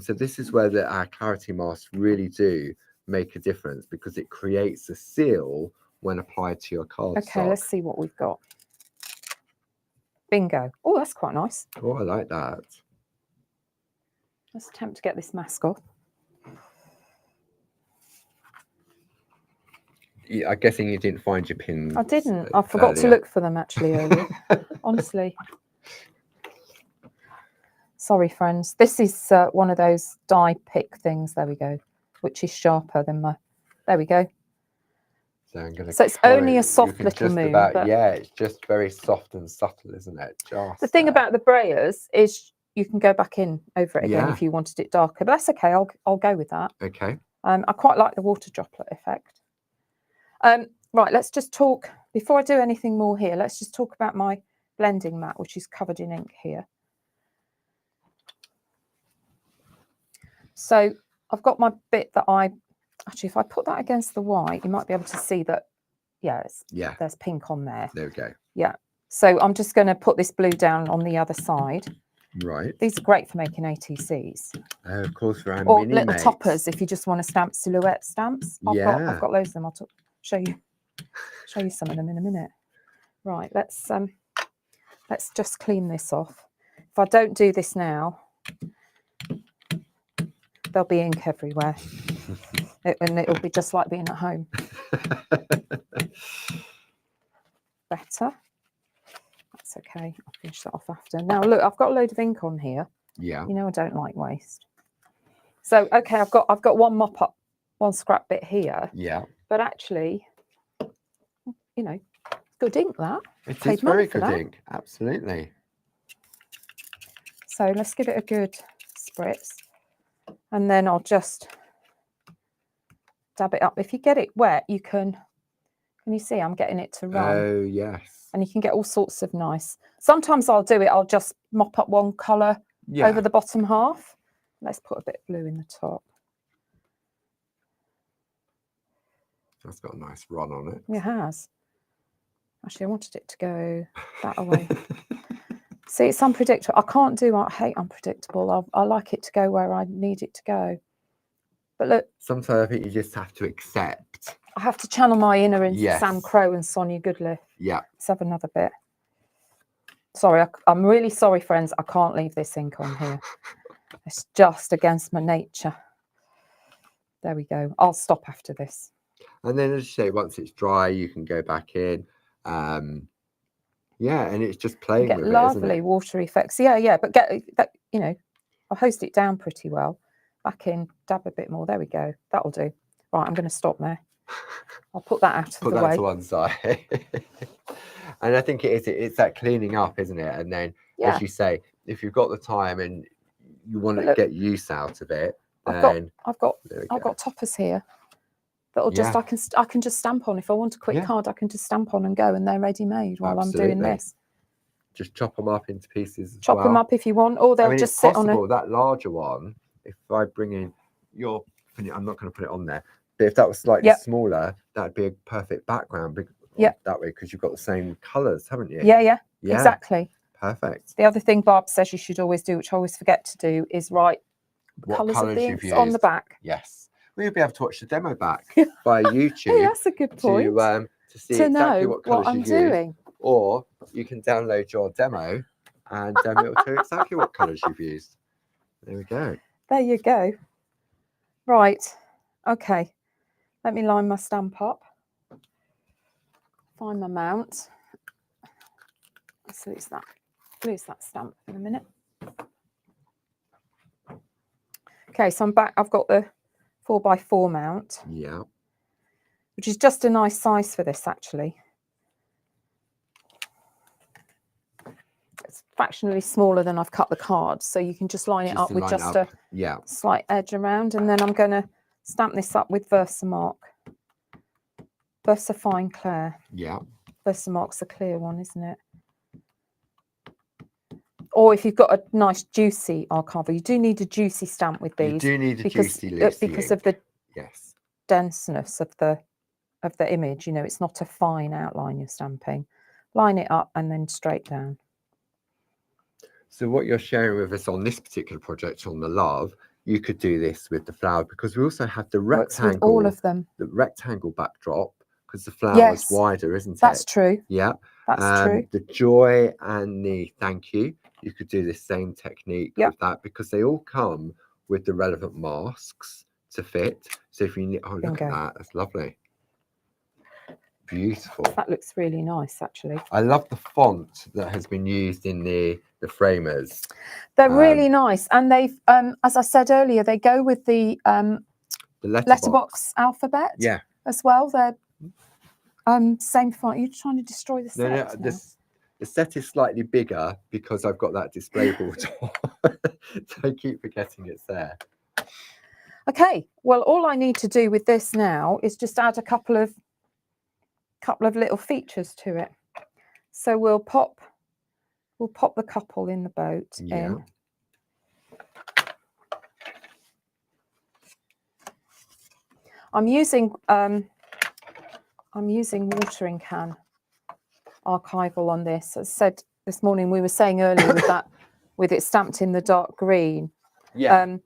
So this is where our clarity masks really do make a difference, because it creates a seal when applied to your cardstock. Okay, let's see what we've got. Bingo. Oh, that's quite nice. Oh, I like that. Let's attempt to get this mask off. I'm guessing you didn't find your pins. I didn't. I forgot to look for them actually earlier. Honestly. Sorry, friends. This is one of those die pick things. There we go. Which is sharper than my... There we go. So it's only a soft little move. Yeah, it's just very soft and subtle, isn't it? The thing about the brayers is you can go back in over it again if you wanted it darker. But that's okay. I'll go with that. Okay. I quite like the water droplet effect. Right, let's just talk, before I do anything more here, let's just talk about my blending mat, which is covered in ink here. So I've got my bit that actually, if I put that against the white, you might be able to see that, there's pink on there. There we go. Yeah. So I'm just going to put this blue down on the other side. Right. These are great for making ATCs. Of course, for our or mini little mates. Toppers if you just want to stamp silhouette stamps. I've got loads of them. I'll show you some of them in a minute. Right, let's just clean this off. If I don't do this now, there'll be ink everywhere. And it'll be just like being at home. Better. That's okay. I'll finish that off after. Now look, I've got a load of ink on here. Yeah. You know I don't like waste. So okay, I've got one mop up, one scrap bit here. Yeah. But actually, you know, good ink that. It is very good ink. Absolutely. So let's give it a good spritz. And then I'll just dab it up. If you get it wet, you can you see I'm getting it to run? Oh, yes. And you can get all sorts of nice. Sometimes I'll do it, I'll just mop up one colour over the bottom half. Let's put a bit of blue in the top. That's got a nice run on it. It has. Actually, I wanted it to go that way. See, it's unpredictable. I hate unpredictable. I like it to go where I need it to go. But look. Sometimes I think you just have to accept. I have to channel my inner into Sam Crow and Sonia Goodliff. Yeah. Let's have another bit. Sorry, I'm really sorry, friends. I can't leave this ink on here. It's just against my nature. There we go. I'll stop after this. And then, as you say, once it's dry, you can go back in. Yeah, and it's just playing with it, isn't it? Lovely water effects. Yeah. But get that, you know, I'll host it down pretty well. Back in, dab a bit more. There we go. That'll do. Right, I'm going to stop there. I'll put that out of the way. Put that to one side. And I think it's that cleaning up, isn't it? And then, as you say, if you've got the time and you want to get use out of it, then I've got toppers here that'll just I can just stamp on. If I want a quick card, I can just stamp on and go, and they're ready made while I'm doing this. Just chop them up into pieces. Chop them up if you want, or they'll just sit on that larger one. If I bring in I'm not going to put it on there. But if that was slightly smaller, that'd be a perfect background. That way, because you've got the same colours, haven't you? Yeah, exactly. Perfect. The other thing Barb says you should always do, which I always forget to do, is write the colours of the inks on the back. Yes. We'll be able to watch the demo back by YouTube. Hey, that's a good point. To see exactly what colours I'm doing. Or you can download your demo and it will tell you exactly what colours you've used. There we go. There you go. Right. Okay. Let me line my stamp up. Find my mount. Let's lose that stamp in a minute. Okay, so I'm back. I've got the 4x4 mount. Yeah. Which is just a nice size for this, actually. It's fractionally smaller than I've cut the cards, so you can just line it up with just a slight edge around, and then I'm going to stamp this up with Versamark. Versafine Clair. Yeah. Versamark's a clear one, isn't it? Or if you've got a nice juicy archival, you do need a juicy stamp with these. You do need a juicy Lucy because ink. of the yes denseness of the image. You know, it's not a fine outline you're stamping. Line it up and then straight down. So what you're sharing with us on this particular project on the love, you could do this with the flower, because we also have the rectangle. With all of them. The rectangle backdrop, because the flower is wider, isn't it? That's true. Yeah. That's true. The joy and the thank you. You could do the same technique with that, because they all come with the relevant masks to fit. So if you need, oh, look at that. That's lovely. Beautiful. That looks really nice, actually. I love the font that has been used in the framers. They're really nice, and they've, as I said earlier, they go with the letterbox alphabet. Yeah. As well, they're same font. You're trying to destroy the set. No, the set is slightly bigger because I've got that display board on. So I keep forgetting it's there. Okay. Well, all I need to do with this now is just add a couple of little features to it. So we'll pop the couple in the boat in. I'm using watering can archival on this. As I said this morning, we were saying earlier with it stamped in the dark green. Yeah.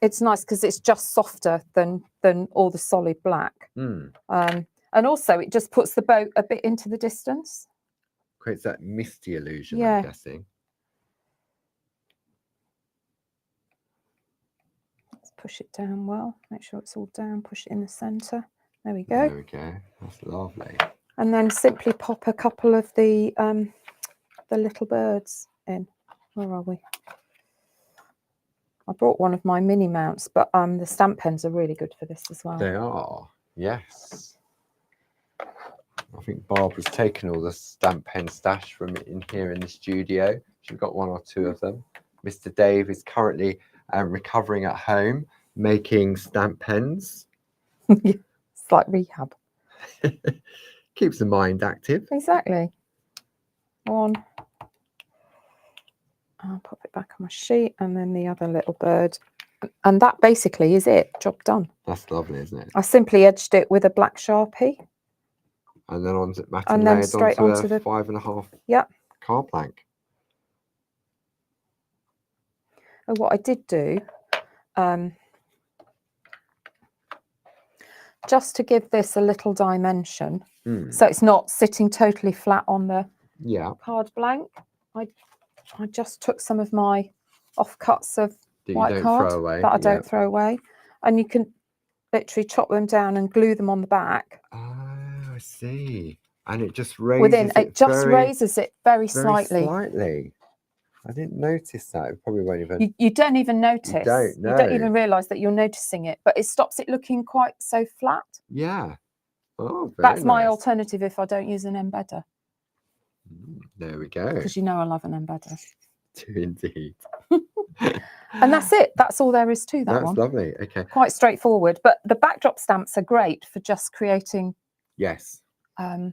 It's nice because it's just softer than all the solid black. And also it just puts the boat a bit into the distance. Creates that misty illusion, I'm guessing. Let's push it down well. Make sure it's all down. Push it in the centre. There we go. There we go. That's lovely. And then simply pop a couple of the little birds in. Where are we? I brought one of my mini mounts, but the stamp pens are really good for this as well. They are, yes. I think Barbara's taken all the stamp pen stash from in here in the studio. She's got one or two of them. Mr. Dave is currently recovering at home, making stamp pens. It's like rehab. Keeps the mind active. Exactly. One. I'll pop it back on my sheet, and then the other little bird. And that basically is it. Job done. That's lovely, isn't it? I simply edged it with a black Sharpie. And then onto matte and layered straight onto the 5.5 card blank. And what I did do, just to give this a little dimension, so it's not sitting totally flat on the card blank, I just took some of my offcuts of white card that I don't throw away, and you can literally chop them down and glue them on the back. Oh, I see. And it just raises raises it very slightly. I didn't notice that. It probably won't even. You don't even notice. You don't know. You don't even realise that you're noticing it, but it stops it looking quite so flat. Yeah. Oh, that's my alternative if I don't use an embedder. There we go. Because you know I love an embedder. Indeed. And that's it. That's all there is to that one. That's lovely. Okay. Quite straightforward. But the backdrop stamps are great for just creating a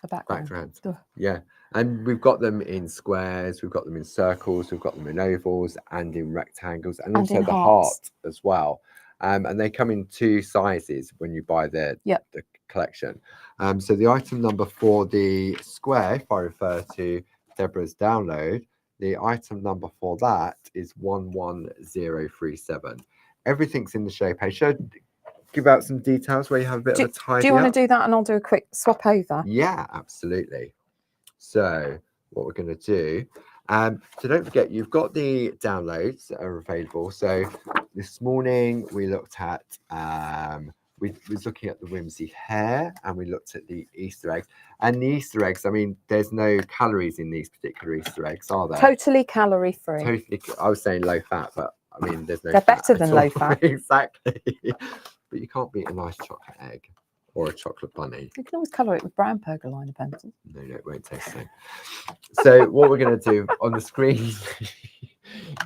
background. Yeah. And we've got them in squares, we've got them in circles, we've got them in ovals and in rectangles, and also the heart as well. And they come in 2 sizes when you buy the collection. So the item number for the square, if I refer to Deborah's download, the item number for that is 11037. Everything's in the show page. Should I give out some details where you have a bit of a tidy Do you want to do that, and I'll do a quick swap over? Yeah, absolutely. So what we're going to do, So don't forget, you've got the downloads that are available. So this morning we looked at, we was looking at the whimsy hair, and we looked at the Easter eggs. And the Easter eggs, I mean, there's no calories in these particular Easter eggs, are there? Totally calorie free. Totally. I was saying low fat, but I mean, there's no. They're fat better than at all. low fat. Exactly. But you can't beat a nice chocolate egg or a chocolate bunny. You can always colour it with brown pergola pencils. No, it won't taste the same. So what we're going to do on the screen,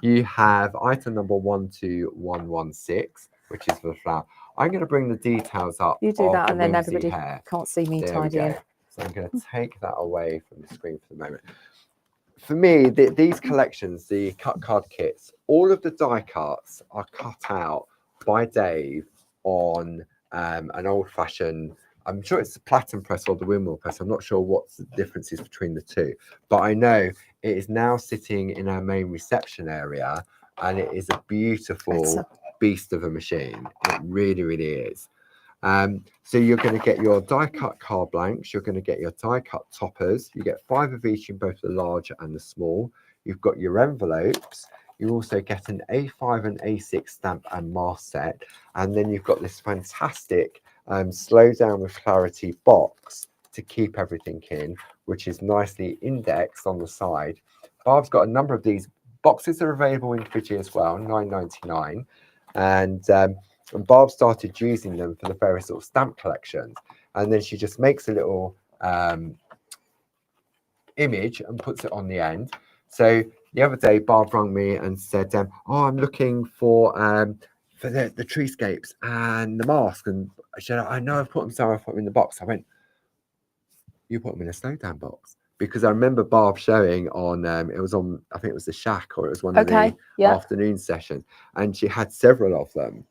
you have item number 12116, which is for the flower. I'm going to bring the details up. You do that, and then whimsy everybody hair. can't see me There tidying. So I'm going to take that away from the screen for the moment. For me, these collections, the cut card kits, all of the die cuts are cut out by Dave on an old-fashioned, I'm sure it's the platen press or the windmill press. I'm not sure what the difference is between the two, but I know it is now sitting in our main reception area, and it is a beautiful beast of a machine. It really, really is. So you're going to get your die cut card blanks, you're going to get your die cut toppers, you get 5 of each in both the large and the small. You've got your envelopes, you also get an A5 and A6 stamp and mask set, and then you've got this fantastic slow down with clarity box to keep everything in, which is nicely indexed on the side. Barb's got a number of these boxes are available individually as well, $9.99, and Barb started using them for the various sort of stamp collections, and then she just makes a little image and puts it on the end. So the other day, Barb rang me and said, "Oh, I'm looking for the treescapes and the mask." And she said, "I know I've put them somewhere. I put them in the box." I went, "You put them in a slowdown box?" Because I remember Barb showing on, it was on, I think it was the Shack, or it was one of the afternoon sessions, and she had several of them.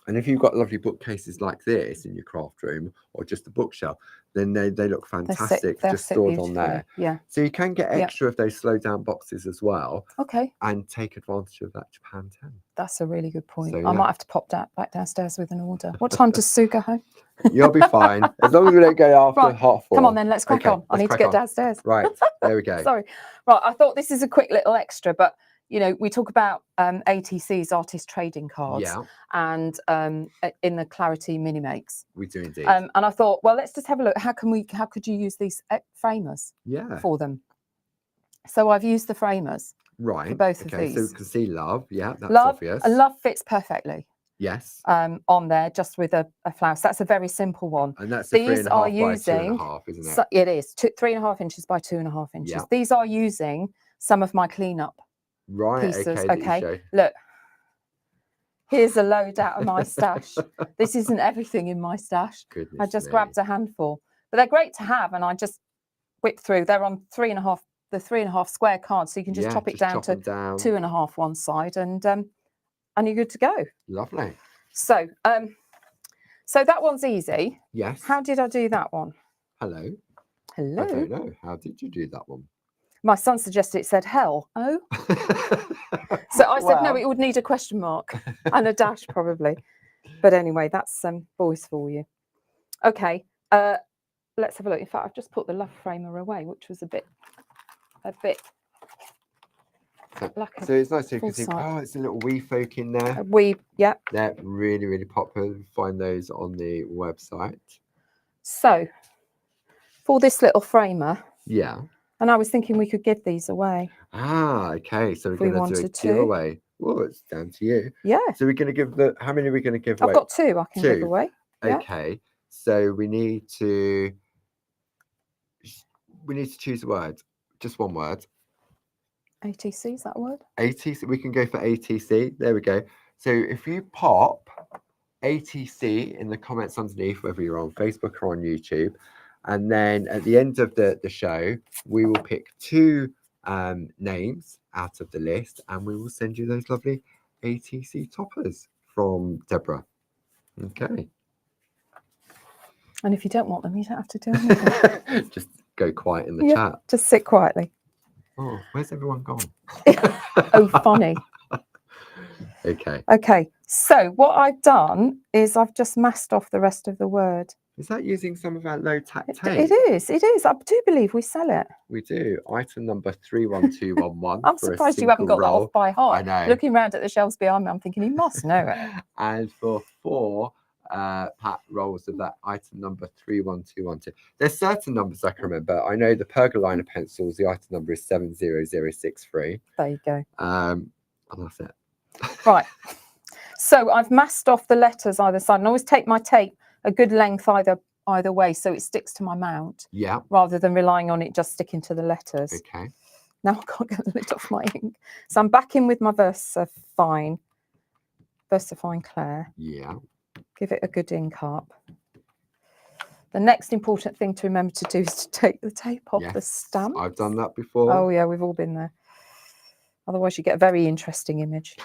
And if you've got lovely bookcases like this in your craft room, or just a bookshelf, then they look fantastic just stored on there. Yeah. So you can get extra of those slow down boxes as well. Okay. And take advantage of that Japan 10. That's a really good point. So, I might have to pop that back downstairs with an order. What time does Sue go home? You'll be fine. As long as we don't go after Right. 4:30. Come on then, let's crack on. I need to get downstairs. Right, there we go. Sorry. Right, I thought this is a quick little extra, but you know, we talk about ATCs, artist trading cards, and in the Clarity mini makes. We do indeed. And I thought, well, let's just have a look. How could you use these framers for them? So I've used the framers for both of these. So we can see love. Yeah, that's love, obvious. And love fits perfectly. Yes. On there, just with a flower. So that's a very simple one. And that's the 3.5 by 2.5, isn't it? So it is 3.5 inches by 2.5 inches. Yeah. These are using some of my cleanup pieces. Okay. Look, here's a load out of my stash. This isn't everything in my stash. Goodness I just me. grabbed a handful, but they're great to have, and I just whip through. They're on 3.5, the 3.5 square cards, so you can just chop it down to 2.5 one side, and you're good to go. Lovely. So so that one's easy. Yes. How did I do that one? Hello. I don't know. How did you do that one? My son suggested it said hell. Oh. So I said, no, it would need a question mark and a dash probably. But anyway, that's boys for you. Okay. Let's have a look. In fact, I've just put the love framer away, which was a bit so it's nice, so you can see, it's a little wee folk in there. They're really, really popular. You find those on the website. So for this little framer. Yeah. And I was thinking we could give these away. Okay. So we're going to do a giveaway. Well, it's down to you. Yeah. So we're going to give how many are we going to give away? I've got 2 I can give away. Okay. So we need to choose a word. Just one word. ATC, is that a word? ATC, we can go for ATC. There we go. So if you pop ATC in the comments underneath, whether you're on Facebook or on YouTube, and then at the end of the show, we will pick 2 names out of the list, and we will send you those lovely ATC toppers from Deborah. Okay. And if you don't want them, you don't have to do anything. Just go quiet in the chat. Just sit quietly. Oh, where's everyone gone? Oh, funny. Okay. Okay. So what I've done is I've just masked off the rest of the word. Is that using some of our low-tack It tape? is. It is. I do believe we sell it. We do. Item number 31211. I'm for a surprised you haven't got that roll. off by heart. I know. Looking around at the shelves behind me, I'm thinking he must know it. And for 4 pack rolls of that item number 31212. There's certain numbers I can remember. I know the Pergolina pencils, the item number is 70063. There you go. And that's it. Right. So I've masked off the letters either side, and I always take my tape a good length either way, so it sticks to my mount. Yeah. Rather than relying on it just sticking to the letters. Okay. Now I can't get the lid off my ink. So I'm back in with my VersaFine Clair. Yeah. Give it a good ink up. The next important thing to remember to do is to take the tape off the stamp. I've done that before. Oh yeah, we've all been there. Otherwise you get a very interesting image.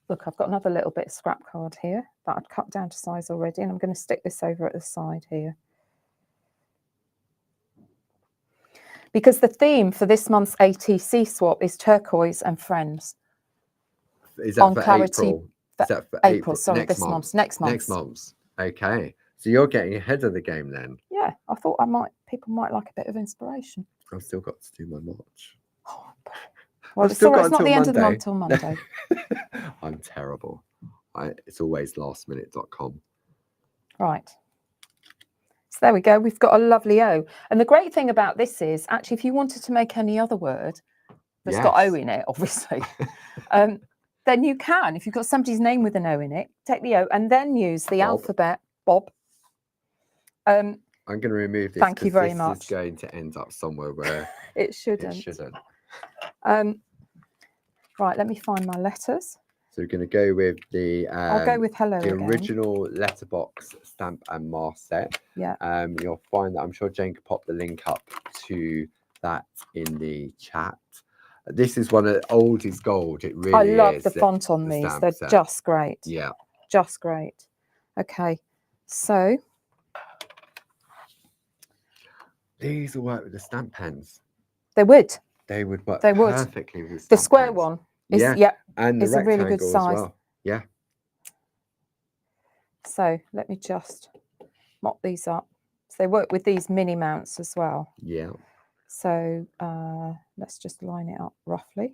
Look, I've got another little bit of scrap card here that I'd cut down to size already, and I'm going to stick this over at the side here. Because the theme for this month's ATC swap is turquoise and friends. Is that for Clarity, April? Is that for April? Sorry, this month. Next month. Next month. Okay. So you're getting ahead of the game then. Yeah, I thought people might like a bit of inspiration. I've still got to do my March. Oh, well, it's not the end of the month till Monday. I'm terrible. It's always lastminute.com. Right. So there we go. We've got a lovely O. And the great thing about this is, actually, if you wanted to make any other word that's got O in it, obviously, then you can. If you've got somebody's name with an O in it, take the O and then use the alphabet, Bob. I'm going to remove this. Thank you very much. This is going to end up somewhere where it shouldn't. It shouldn't. Right, let me find my letters. So we're going to go with the I'll go with hello the again. original letterbox stamp and mask set. Yeah. You'll find that I'm sure Jane could pop the link up to that in the chat. This is one of the old is gold. It really is. I love the font on these. They're just great. Yeah. Just great. Okay. So these will work with the stamp pens. They would. They would work they would. perfectly with the square pens. one. Is, yeah. And the it's a really good rectangle size. as well. Yeah. So let me just mop these up. So they work with these mini mounts as well. Yeah. So let's just line it up roughly.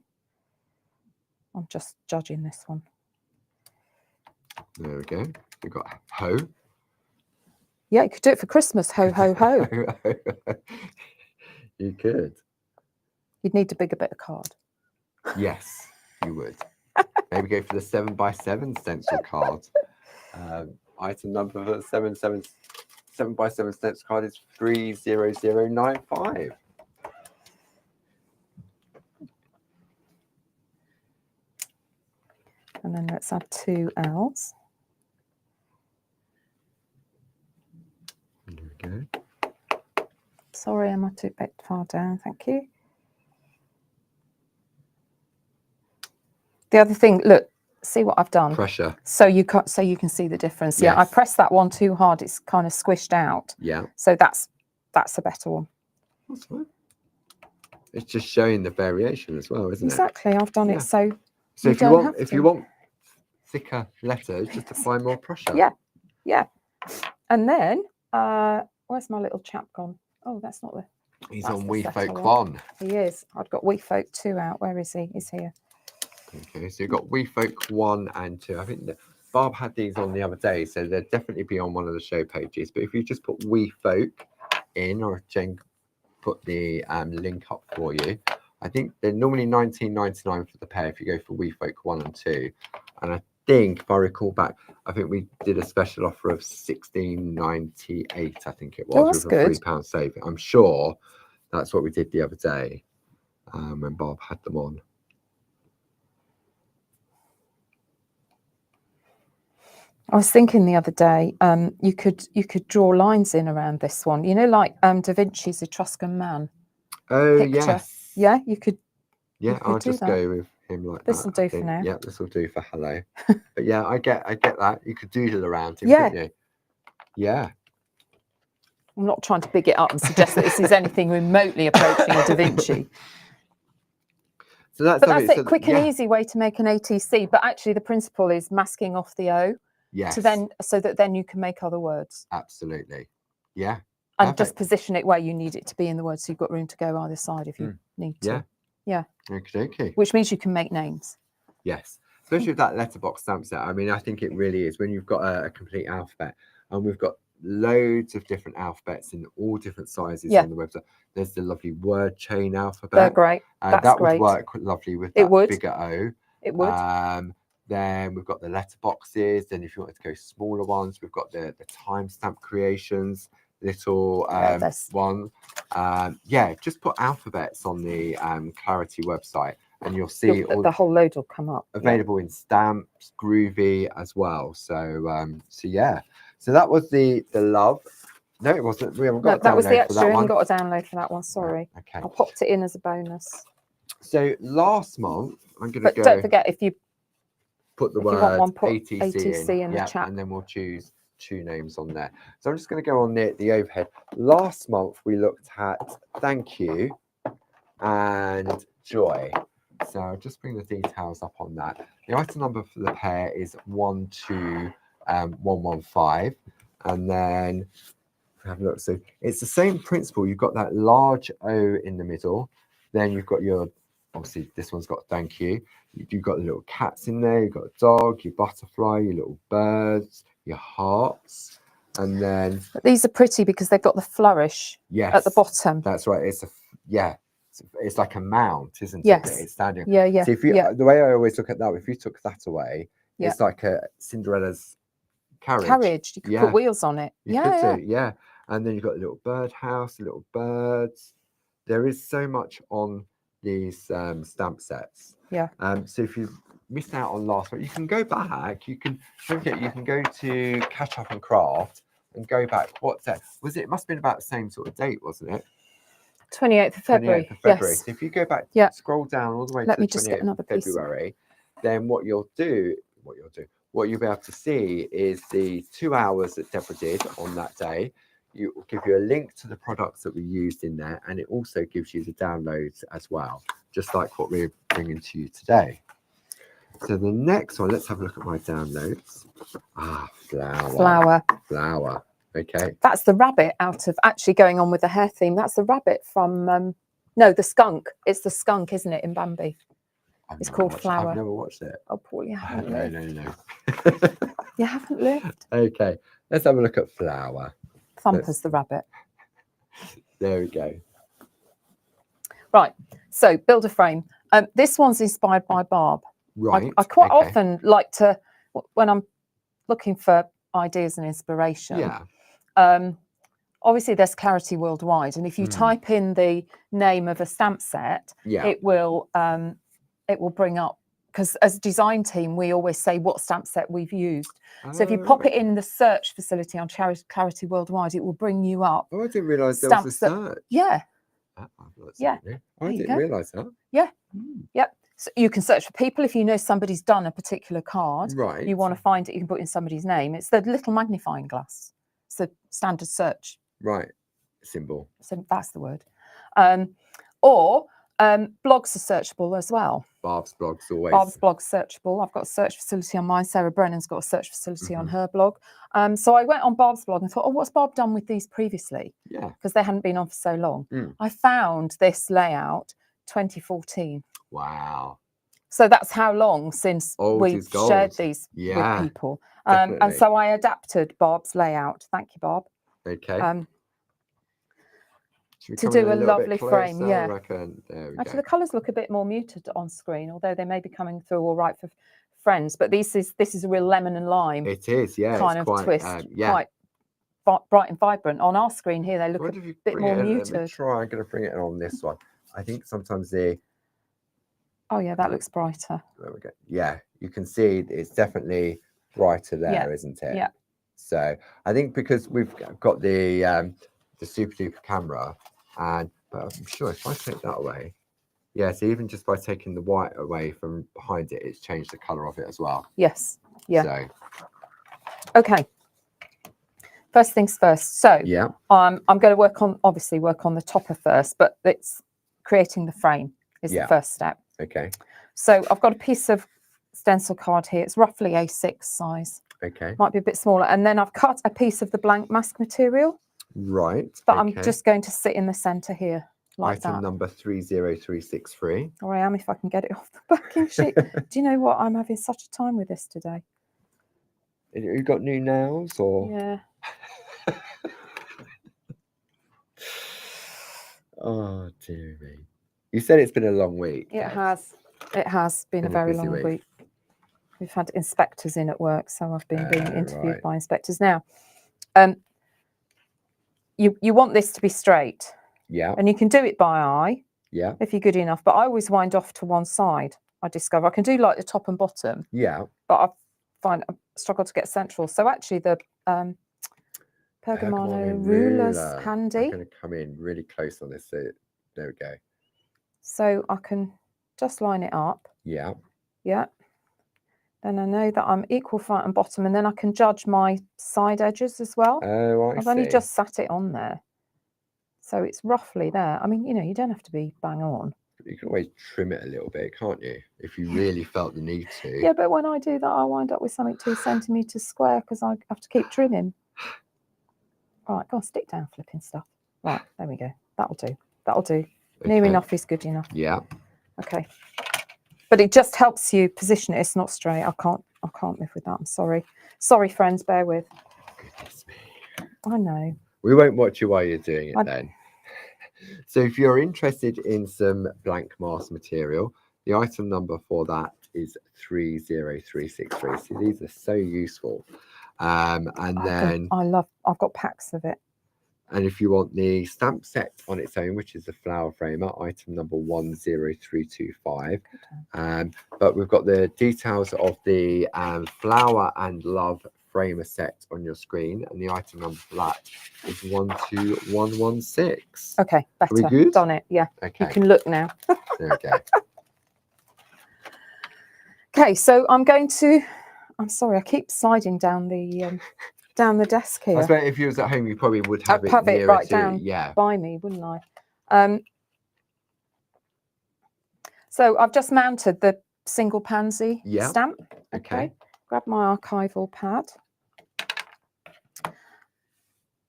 I'm just judging this one. There we go. We've got ho. Yeah, you could do it for Christmas. Ho, ho, ho. You could. You'd need a bigger bit of card. Yes, you would. Maybe go for the 7x7 stencil card. Item number for the 7x7 stencil card is 30095. And then let's add 2 L's. There we go. Sorry, I'm a bit far down. Thank you. The other thing, look, see what I've done. Pressure. So you can see the difference. Yes. Yeah, I pressed that one too hard. It's kind of squished out. Yeah. So that's a better one. That's fine. It's just showing the variation as well, isn't it? Exactly. I've done it so. So if you want thicker letters, just apply more pressure. Yeah. Yeah. And then where's my little chap gone? Oh, that's not the. He's that's on the We set Folk I 1. want. He is. I've got We Folk 2 out. Where is he? He's here. Okay, so you've got We Folk 1 and 2. I think that Barb had these on the other day, so they'll definitely be on one of the show pages. But if you just put We Folk in, or Jen put the link up for you, I think they're normally $19.99 for the pair if you go for We Folk 1 and 2. And I think, if I recall back, I think we did a special offer of $16.98, I think it was, oh, that's with a good. £3 saving. I'm sure that's what we did the other day when Barb had them on. I was thinking the other day, you could draw lines in around this one. You know, like Da Vinci's Etruscan Man. Oh, picture. yes. Yeah, you could. Yeah, you could I'll do just that. go with him like This that. will do for now. Yeah, this will do for hello. But yeah, I get that. You could doodle around him, Yeah. couldn't you? Yeah. I'm not trying to big it up and suggest that this is anything remotely approaching a Da Vinci. So that's But that's it. Quick and easy way to make an ATC. But actually, the principle is masking off the O. Yes. so that then you can make other words. Absolutely. Yeah. And just position it where you need it to be in the word, so you've got room to go either side if you need to. Yeah. Okay. Which means you can make names. Yes. Especially with that letterbox stamp set. I mean, I think it really is when you've got a complete alphabet, and we've got loads of different alphabets in all different sizes on the website. There's the lovely word chain alphabet. They're great. That would work lovely with that bigger O. It would. Then we've got the letterboxes. Then if you wanted to go smaller ones, we've got the timestamp creations, little one. Just put alphabets on the Clarity website, and you'll see the whole load will come up. Available in stamps, groovy as well. So so that was the love. No, it wasn't. We haven't got that was the extra. We haven't got a download for that one. Sorry. Okay. I popped it in as a bonus. So last month, I'm going to go. Don't forget, if you put the word ATC in the chat, and then we'll choose 2 names on there. So I'm just going to go on the overhead. Last month we looked at thank you and joy. So I'll just bring the details up on that. The item number for the pair is 12115, and then have a look. So it's the same principle. You've got that large O in the middle. Then you've got your, obviously this one's got thank you. You've got the little cats in there. You've got a dog, your butterfly, your little birds, your hearts, and then these are pretty because they've got the flourish at the bottom. That's right. It's like a mount, isn't it? Yes. It's standing. Yeah. So if you, the way I always look at that, if you took that away, it's like a Cinderella's carriage. You could put wheels on it. You could do. And then you've got a little bird house, little birds. There is so much on these stamp sets. So if you missed out on last one, you can go back. You can go to Catch Up and Craft and go back. What's that? It must have been about the same sort of date, wasn't it? 28th of February. 28th of February. So if you go back, scroll down all the way to the 28th of February, then what you'll be able to see is the 2 hours that Deborah did on that day. It will give you a link to the products that we used in there, and it also gives you the downloads as well, just like what we're bringing to you today. So the next one, let's have a look at my downloads. Flower. Okay. That's the rabbit out of, actually going on with the hair theme, that's the rabbit from, the skunk. It's the skunk, isn't it, in Bambi? It's called Flower. I've never watched it. Oh, Paul, you haven't lived. No. You haven't lived. Okay, let's have a look at Flower. Thumper's the rabbit. There we go. Right, so build a frame. This one's inspired by Barb. Right. I quite often like to, when I'm looking for ideas and inspiration. Obviously there's Clarity Worldwide, and if you type in the name of a stamp set, it will bring up, because as a design team we always say what stamp set we've used. So if you pop it in the search facility on Clarity Worldwide, it will bring you up. I didn't realise there was a search. I didn't realise that. Yep. So you can search for people. If you know somebody's done a particular card, you want to find it, you can put in somebody's name. It's the little magnifying glass. It's the standard search. Symbol. So that's the word. Or blogs are searchable as well. Barb's blog's always. Barb's blog's searchable. I've got a search facility on mine. Sarah Brennan's got a search facility on her blog. So I went on Barb's blog and thought, oh, what's Barb done with these previously? Because they hadn't been on for so long. I found this layout 2014. Wow. So that's how long since we've shared these with people. And so I adapted Barb's layout. Thank you, Barb. Okay. To do a lovely frame, There we Actually, the colours look a bit more muted on screen, although they may be coming through all right for friends. But this is a real lemon and lime. It is, kind of quite, twist, quite bright and vibrant. On our screen here, they look a bit more muted. I'm going to bring it on this one. I think sometimes oh yeah, that looks brighter. There we go. Yeah, you can see it's definitely brighter there, isn't it? Yeah. So I think because we've got the super duper camera, but I'm sure if I take that away, so even just by taking the white away from behind it, it's changed the color of it as well. Yes. Yeah. So. Okay. First things first. So I'm going to work on the topper first, but it's creating the frame is the first step. Okay. So I've got a piece of stencil card here. It's roughly A6 size. Okay. Might be a bit smaller. And then I've cut a piece of the blank mask material. Right. That I'm just going to sit in the centre here, like Item that. number 30363. Or I am if I can get it off the backing sheet. Do you know what? I'm having such a time with this today. You got new nails or? Yeah. Oh dear me. You said it's been a long week. It Deb. has. It has been a very long week. We've had inspectors in at work, so I've been being interviewed by inspectors. Now, you want this to be straight. Yeah. And you can do it by eye. Yeah. If you're good enough. But I always wind off to one side. I discover I can do like the top and bottom. Yeah. But I struggle to get central. So actually the Pergamano ruler's handy. I'm going to come in really close on this. So there we go. So I can just line it up. Yeah. Yeah. Then I know that I'm equal front and bottom, and then I can judge my side edges as well. Oh, I've only just sat it on there. So it's roughly there. I mean, you don't have to be bang on. You can always trim it a little bit, can't you? If you really felt the need to. Yeah, but when I do that, I wind up with something 2 centimetres square because I have to keep trimming. Right, go on, stick down flipping stuff. Right, there we go. That'll do. That'll do. Okay. Near enough is good enough. Yeah. Okay. But it just helps you position it. It's not straight. I can't live with that. I'm sorry. Sorry, friends. Bear with. Goodness me. I know. We won't watch you while you're doing it then. So if you're interested in some blank mask material, the item number for that is 30363. So these are so useful. I've got packs of it. And if you want the stamp set on its own, which is the flower framer, item number 10325. But we've got the details of the flower and love framer set on your screen, and the item number for that is 12116. Okay, better. Are we good? Done it. Yeah. Okay. You can look now. There we go. Okay, so I'm sorry, I keep sliding down the desk here. I suppose if you was at home, you probably would have it nearer right to, down yeah, by me, wouldn't I? So I've just mounted the single pansy stamp. Okay. Grab my archival pad.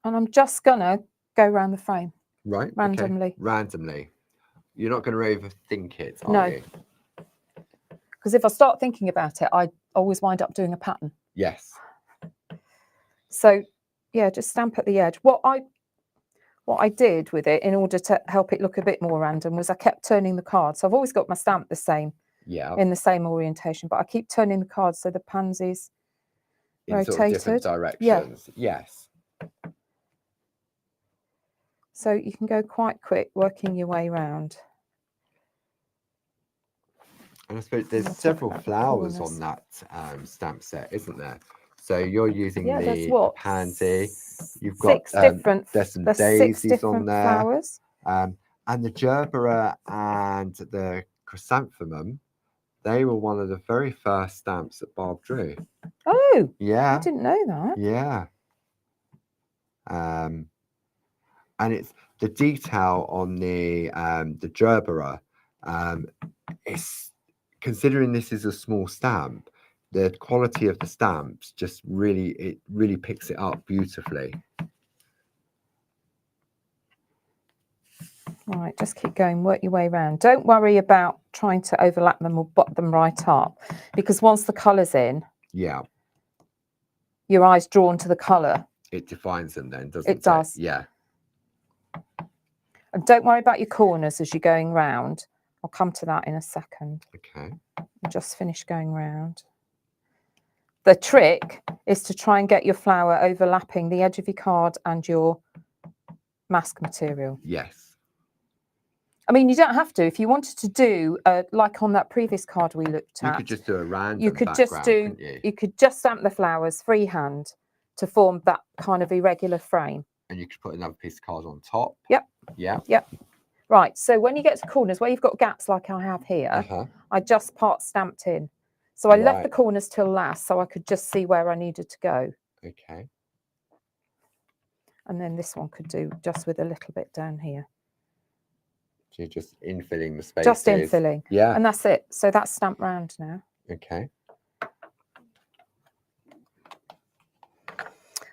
And I'm just going to go around the frame. Right. Randomly. Okay. Randomly. You're not going to overthink it, are you? Because if I start thinking about it, I always wind up doing a pattern. Yes. So, yeah, just stamp at the edge. What I did with it in order to help it look a bit more random was I kept turning the card. So I've always got my stamp the same. Yeah. In the same orientation, but I keep turning the cards so the pansies in rotated. Sort of different directions. Yeah. Yes. So you can go quite quick working your way around. And I suppose there's several flowers on that stamp set, isn't there? So you're using the pansy. You've got there's some daisies on there. Flowers. And the gerbera and the chrysanthemum, they were one of the very first stamps that Barb drew. Oh, yeah. I didn't know that. Yeah. And it's the detail on the gerbera. It's considering this is a small stamp, the quality of the stamps just really picks it up beautifully. All right, just keep going, work your way around. Don't worry about trying to overlap them or butt them right up, because once the colour's in, yeah, your eye's drawn to the colour. It defines them then, doesn't it? It does. Yeah. And don't worry about your corners as you're going round. I'll come to that in a second. Okay. I'll just finish going round. The trick is to try and get your flower overlapping the edge of your card and your mask material. Yes. I mean, you don't have to. If you wanted to do, like on that previous card we looked at, you could just do a random you could background, just do, you could just stamp the flowers freehand to form that kind of irregular frame. And you could put another piece of card on top. Yep. Yeah. Yep. Right. So when you get to corners where you've got gaps like I have here, I just part stamped in. So I left the corners till last so I could just see where I needed to go. Okay. And then this one could do just with a little bit down here. So you're just infilling the spaces. Just infilling. Yeah. And that's it. So that's stamped round now. Okay.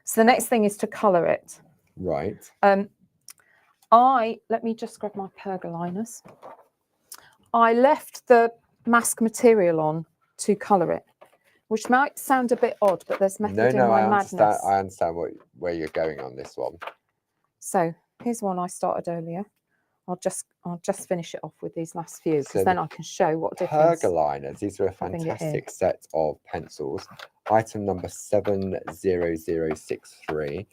So the next thing is to colour it. Right. Let me just grab my pergoliners. I left the mask material on to colour it, which might sound a bit odd, but there's method in my madness. I understand where you're going on this one. So here's one I started earlier. I'll just finish it off with these last few, because then I can show what difference. Pergoliners, these are a fantastic set of pencils. Item number 70063,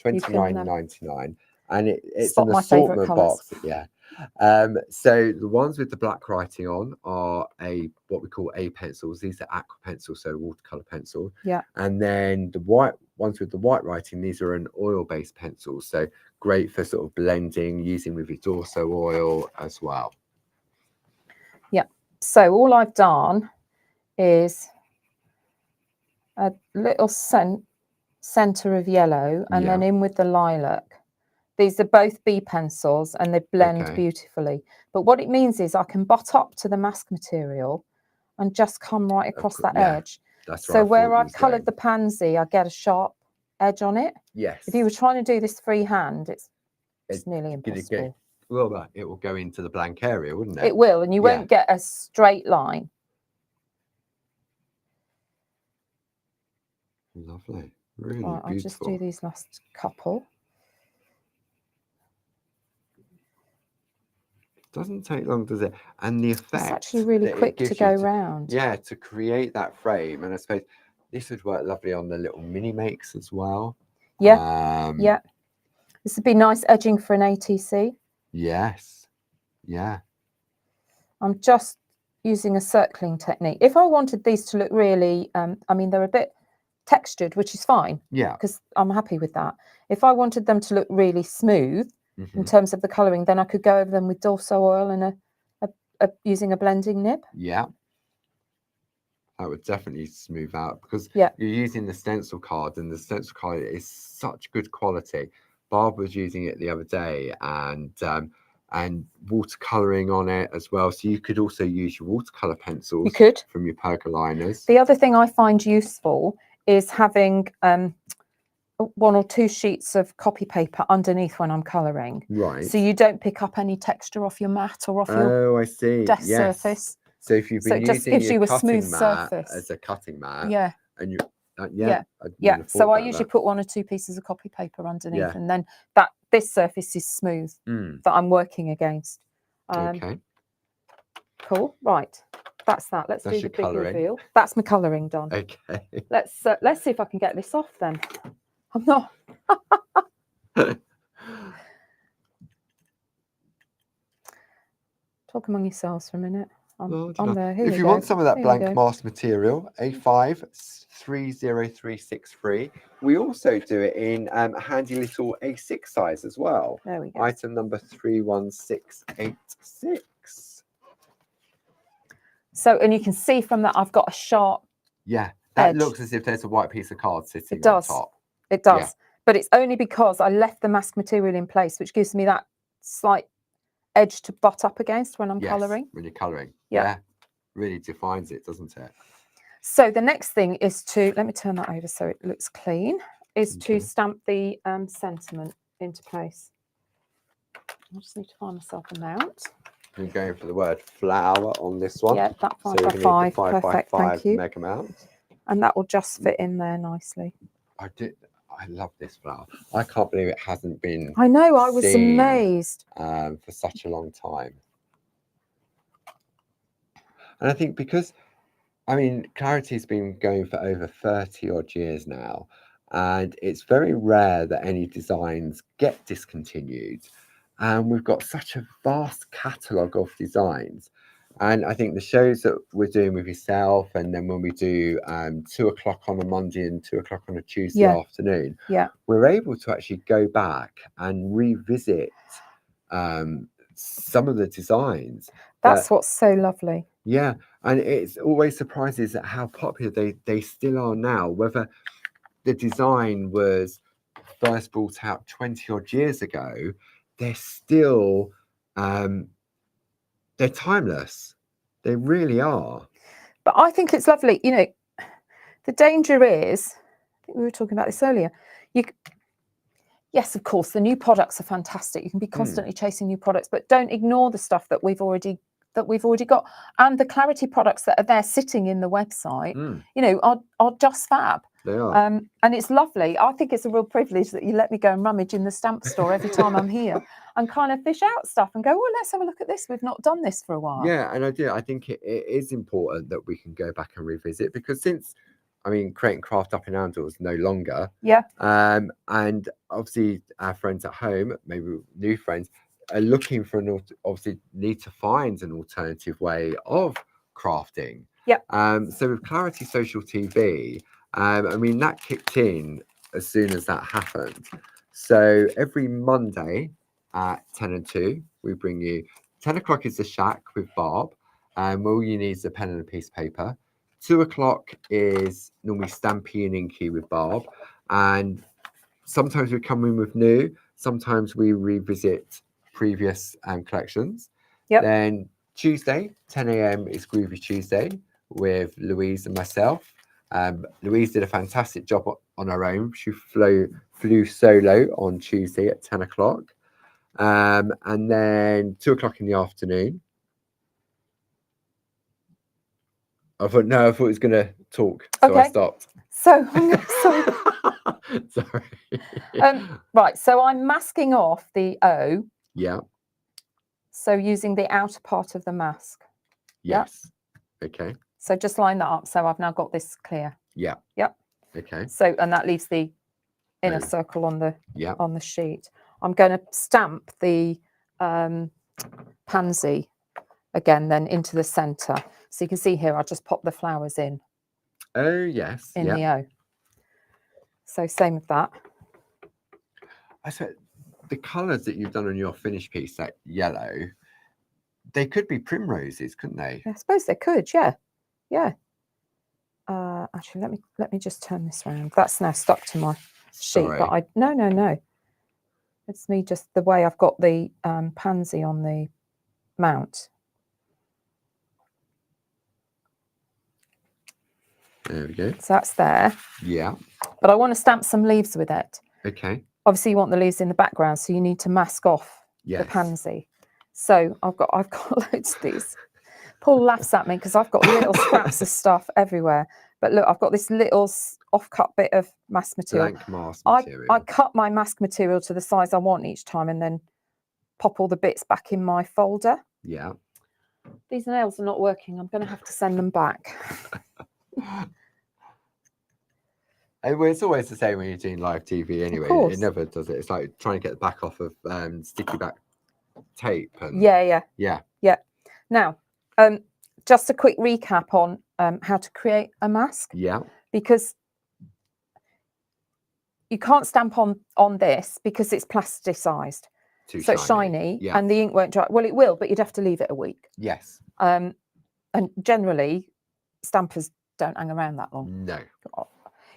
£29.99, and it's an assortment box. Yeah. So the ones with the black writing on are what we call A pencils. These are aqua pencils, so watercolor pencil. Yeah. And then the white ones with the white writing, these are an oil-based pencil, so great for sort of blending, using with your Dorso oil as well. Yeah. So all I've done is a little center of yellow, and then in with the lilac. These are both B pencils, and they blend beautifully. But what it means is I can butt up to the mask material and just come right across that edge. That's so where I've coloured the pansy, I get a sharp edge on it. Yes. If you were trying to do this freehand, it's nearly impossible. Well, it will go into the blank area, wouldn't it? It will, and you won't get a straight line. Lovely. Really beautiful. I'll just do these last couple. Doesn't take long, does it? And the effect, it's actually really quick to go round. Yeah, to create that frame. And I suppose this would work lovely on the little mini makes as well. Yeah. Yeah. This would be nice edging for an ATC. Yes. Yeah. I'm just using a circling technique. If I wanted these to look really, I mean, they're a bit textured, which is fine. Yeah. Because I'm happy with that. If I wanted them to look really smooth, in terms of the colouring, then I could go over them with Dorso oil and using a blending nib. Yeah. That would definitely smooth out, because you're using the stencil card, and the stencil card is such good quality. Barb was using it the other day, and watercolouring on it as well. So you could also use your watercolour pencils from your pergoliners. The other thing I find useful is having 1 or 2 sheets of copy paper underneath when I'm colouring. Right. So you don't pick up any texture off your mat or off your desk surface. So if you've been using your cutting mat as a cutting mat, and you, So I usually put 1 or 2 pieces of copy paper underneath, and then this surface is smooth that I'm working against. Okay. Cool. Right. That's that. Let's do the big reveal. That's my colouring done. Okay. Let's see if I can get this off then. I'm not. Talk among yourselves for a minute. I'm there. Here if you want some of that blank mask material, A5 30363. We also do it in a handy little A6 size as well. There we go. Item number 31686. So, and you can see from that I've got a sharp that looks as if there's a white piece of card sitting on top. It does, but it's only because I left the mask material in place, which gives me that slight edge to butt up against when I'm colouring. When you're colouring. Really defines it, doesn't it? So the next thing is to, let me turn that over so it looks clean, is to stamp the sentiment into place. I just need to find myself a mount. You're going for the word flower on this one. Yeah, that 5 so by 5, perfect, thank you. Mega mount. And that will just fit in there nicely. I love this flower. I can't believe it hasn't been. I know, I was amazed. For such a long time. And I think because, I mean, Clarity's been going for over 30 odd years now, and it's very rare that any designs get discontinued. And we've got such a vast catalogue of designs. And I think the shows that we're doing with yourself, and then when we do 2 o'clock on a Monday and 2 o'clock on a Tuesday afternoon, we're able to actually go back and revisit some of the designs. That's what's so lovely. Yeah, and it's always surprises at how popular they still are now, whether the design was first brought out 20 odd years ago, they're still they're timeless. They really are. But I think it's lovely. You know, the danger is, I think we were talking about this earlier, Yes, of course, the new products are fantastic. You can be constantly chasing new products, but don't ignore the stuff that we've already got. And the Clarity products that are there sitting in the website, you know, are just fab. They are. And it's lovely. I think it's a real privilege that you let me go and rummage in the stamp store every time I'm here and kind of fish out stuff and go, oh, let's have a look at this. We've not done this for a while. Yeah, and I think it is important that we can go back and revisit, because since, I mean, Create and Craft Up in Andor is no longer. Yeah. And obviously our friends at home, maybe new friends, are looking for obviously need to find an alternative way of crafting. Yeah. So with Clarity Social TV, I mean, that kicked in as soon as that happened. So every Monday at 10 and 2, we bring you 10 o'clock is the Shack with Barb. All you need is a pen and a piece of paper. 2 o'clock is normally Stampy and Inky with Barb. And sometimes we come in with new, sometimes we revisit previous collections. Yep. Then Tuesday, 10 a.m. is Groovy Tuesday with Louise and myself. Louise did a fantastic job on her own. She flew solo on Tuesday at 10 o'clock. And then 2 o'clock in the afternoon. I thought it was going to talk, so I stopped. So, sorry. Right, so I'm masking off the O. Yeah. So using the outer part of the mask. Yes. Yep. Okay. So just line that up. So I've now got this clear. Yeah. Yep. Okay. So, and that leaves the inner circle on the sheet. I'm going to stamp the pansy again, then into the centre. So you can see here, I just pop the flowers in. Oh, yes. In the O. So same with that. I said the colours that you've done on your finished piece, that yellow, they could be primroses, couldn't they? I suppose they could, yeah. Yeah. Actually, let me just turn this around. That's now stuck to my sheet, but no. It's me, just the way I've got the pansy on the mount. There we go. So that's there. Yeah. But I want to stamp some leaves with it. Okay. Obviously, you want the leaves in the background, so you need to mask off the pansy. So I've got loads of these. Paul laughs at me because I've got little scraps of stuff everywhere. But look, I've got this little off-cut bit of mask material. Blank mask material. I cut my mask material to the size I want each time and then pop all the bits back in my folder. Yeah. These nails are not working. I'm going to have to send them back. It's always the same when you're doing live TV anyway. It never does it. It's like trying to get the back off of sticky back tape. And Yeah. Now, just a quick recap on how to create a mask. Yeah. Because you can't stamp on this because it's plasticized. So it's shiny and the ink won't dry. Well, it will, but you'd have to leave it a week. Yes. And generally, stampers don't hang around that long. No.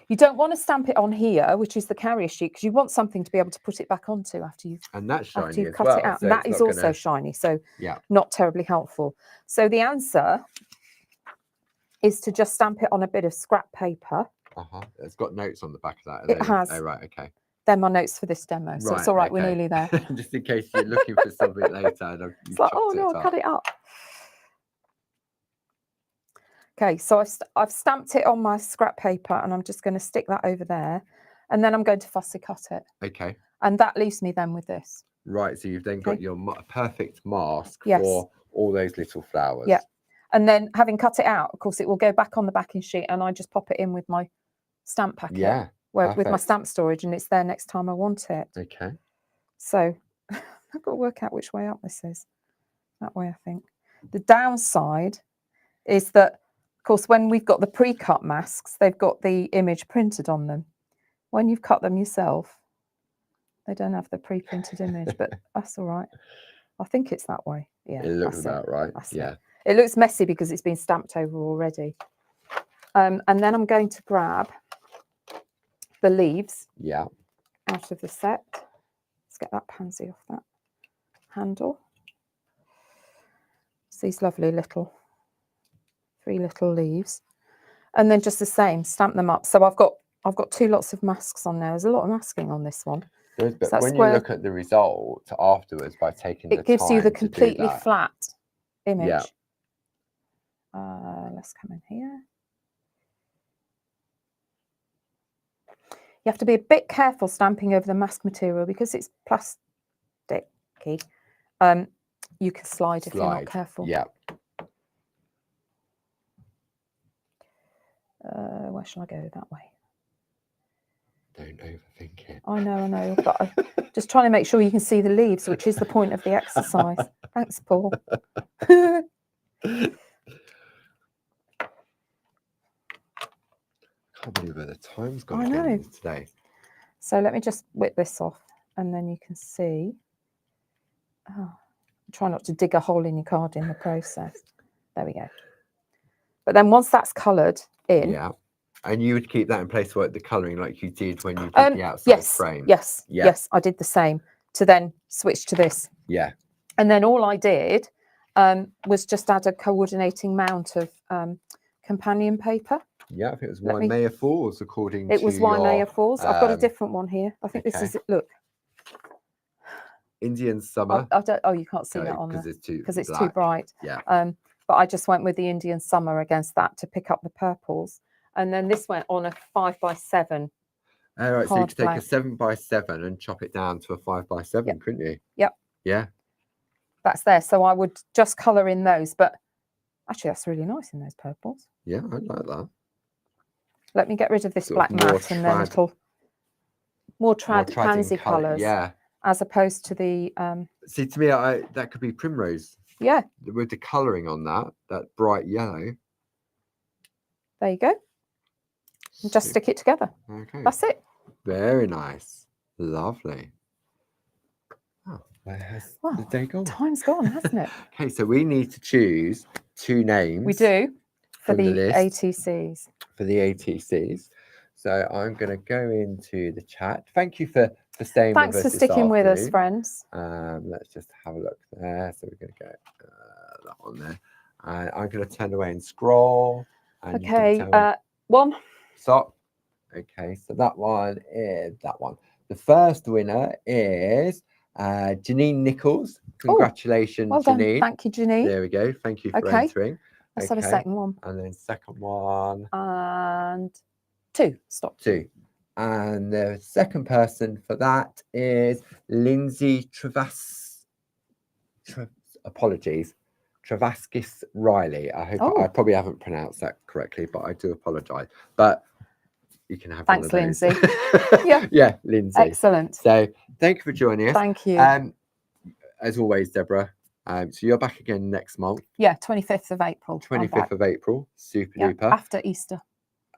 You don't want to stamp it on here, which is the carrier sheet, because you want something to be able to put it back onto after you've cut it out. So and that is also shiny, so not terribly helpful. So the answer is to just stamp it on a bit of scrap paper. It's got notes on the back of that. It has. Oh, right, okay. They're my notes for this demo, so it's all right. We're nearly there. Just in case you're looking for something later. It's like, oh no, I cut it up. Okay, so I've stamped it on my scrap paper and I'm just going to stick that over there. And then I'm going to fussy cut it. Okay. And that leaves me then with this. Right, so you've then got your perfect mask for all those little flowers. Yeah. And then having cut it out, of course, it will go back on the backing sheet and I just pop it in with my stamp packet. Yeah. With my stamp storage, and it's there next time I want it. Okay. So I've got to work out which way up this is. That way, I think. The downside is that, of course, when we've got the pre-cut masks, they've got the image printed on them. When you've cut them yourself, they don't have the pre-printed image, but that's all right. I think it's that way. Yeah, it looks about right. It looks messy because it's been stamped over already. And then I'm going to grab the leaves out of the set. Let's get that pansy off that handle. It's these lovely little 3 little leaves, and then just the same, stamp them up. So I've I've got 2 lots of masks on now. There's a lot of masking on this one. But So when you look at the result afterwards by taking the time, it gives you the to do completely that, flat image. Yeah. Let's come in here. You have to be a bit careful stamping over the mask material because it's plasticky. You can slide if you're not careful. Yeah. Where shall I go? That way. Don't overthink it. I know, but I'm just trying to make sure you can see the leaves, which is the point of the exercise. Thanks, Paul. Can't believe where the time's gone again today. So let me just whip this off, and then you can see. Oh, try not to dig a hole in your card in the process. There we go. But then once that's coloured in. Yeah. And you would keep that in place for the colouring like you did when you did the outside frame? Yes, I did the same to then switch to this. Yeah. And then all I did was just add a coordinating mount of companion paper. Yeah, I think it was Waimea Falls, according to It was Waimea Falls. I've got a different one here. I think this is it. Look. Indian Summer. I don't, you can't see that on there. Because it's too bright. Yeah. But I just went with the Indian Summer against that to pick up the purples. And then this went on a 5x7. All right, so you could take a 7x7 and chop it down to a 5x7, couldn't you? Yep. Yeah. That's there. So I would just colour in those. But actually, that's really nice in those purples. Yeah, I like that. Let me get rid of this black matte and then it'll more trad pansy colours. Yeah. As opposed to the see, to me, that could be primrose. Yeah. With the colouring on that bright yellow. There you go. And just stick it together. Okay. That's it. Very nice. Lovely. Oh, where has the day gone? Time's gone, hasn't it? Okay, so we need to choose 2 names. We do. For the ATCs. For the ATCs. So I'm going to go into the chat. Thank you for staying with us. Thanks for sticking with us, friends. Let's just have a look there. So we're going to get that one there. And I'm going to turn away and scroll. And okay, one. Stop. Okay, so that one is that one. The first winner is Janine Nichols. Congratulations, well Janine. Done. Thank you, Janine. There we go. Thank you for entering. Let's have a second one. And then second one. And 2. Stop. 2. And the second person for that is Lindsay apologies. Travaskis Riley. I hope I probably haven't pronounced that correctly, but I do apologise. But you can have Thanks, one of those. Lindsay. Yeah, Lindsay. Excellent. So thank you for joining us. Thank you. As always, Deborah. So you're back again next month. Yeah, 25th of April. 25th of April. Super duper. After Easter.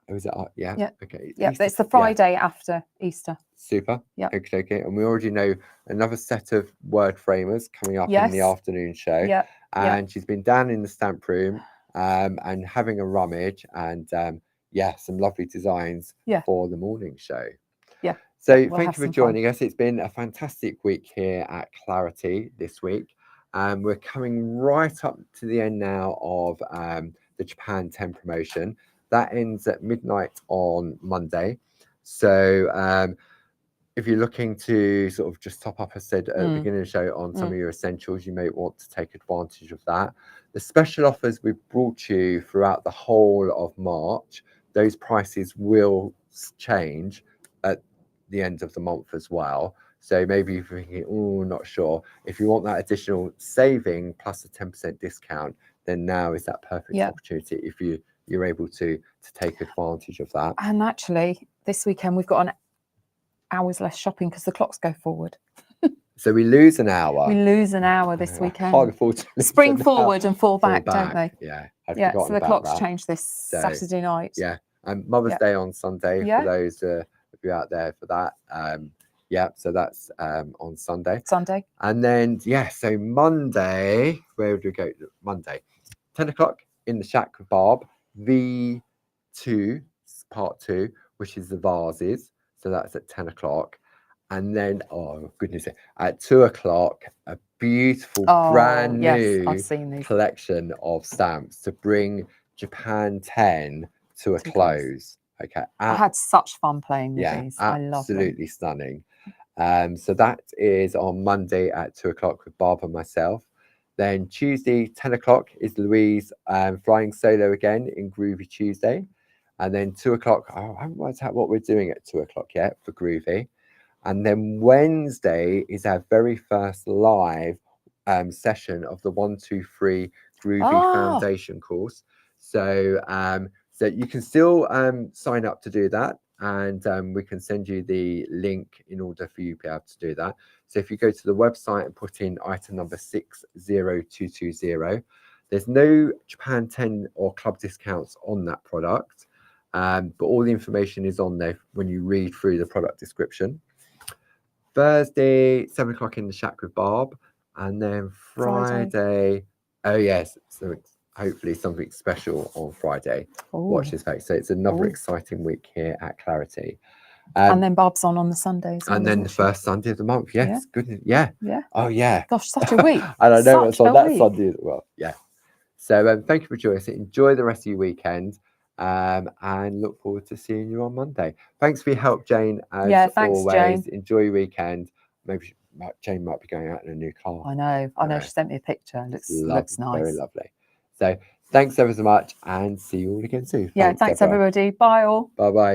Oh, is it? Yeah. Yeah. Okay. Yeah, it's the Friday after Easter. Super. Yeah. Okay. And we already know another set of word framers coming up in the afternoon show. Yeah. And she's been down in the stamp room and having a rummage and some lovely designs for the morning show. Yeah. So thank you for joining us. It's been a fantastic week here at Clarity this week. We're coming right up to the end now of the Japan 10 promotion. That ends at midnight on Monday. So if you're looking to sort of just top up, as I said at the beginning of the show, on some of your essentials, you may want to take advantage of that. The special offers we've brought you throughout the whole of March, those prices will change at the end of the month as well. So maybe if you're thinking, oh, not sure. If you want that additional saving plus a 10% discount, then now is that perfect opportunity if you're able to take advantage of that. And actually, this weekend we've got an hour's less shopping because the clocks go forward. So we lose an hour. We lose an hour this weekend. Hard afford to spring forward and fall back, don't they? Yeah. So the clocks change this Saturday night. Yeah. And Mother's Day on Sunday for those of you out there for that. So that's on Sunday. And then, so Monday, where would we go? Monday, 10 o'clock in the Shack with Barb, V2, part 2, which is the vases. So that's at 10 o'clock. And then, at 2 o'clock, a beautiful brand new collection of stamps to bring Japan 10 to a close. Okay. I had such fun playing with these. I love them. Absolutely stunning. So that is on Monday at 2 o'clock with Barb and myself. Then Tuesday, 10 o'clock is Louise flying solo again in Groovy Tuesday. And then 2 o'clock, I haven't worked out what we're doing at 2 o'clock yet for Groovy. And then Wednesday is our very first live session of the 1, 2, 3 Groovy Foundation course. So, so you can still sign up to do that, and we can send you the link in order for you to be able to do that. So if you go to the website and put in item number 60220, there's no Japan 10 or club discounts on that product, but all the information is on there when you read through the product description. Thursday, 7 o'clock in the shack with Barb, and then Friday. Oh yes, so hopefully something special on Friday. Ooh. Watch this space. So it's another exciting week here at Clarity. And then Barb's on the Sunday as well. And then the first Sunday of the month. Yes, goodness, yeah. Oh yeah. Gosh, such a week. And I know what's on that Sunday as well. Yeah. So thank you for joining us. Enjoy the rest of your weekend. And look forward to seeing you on Monday. Thanks for your help, Jane. As thanks, always. Jane. Enjoy your weekend. Maybe Jane might be going out in a new car. I know. She sent me a picture. Looks nice. Very lovely. So thanks ever so much, and see you all again soon. Thanks Deborah. everybody. Bye all. Bye bye.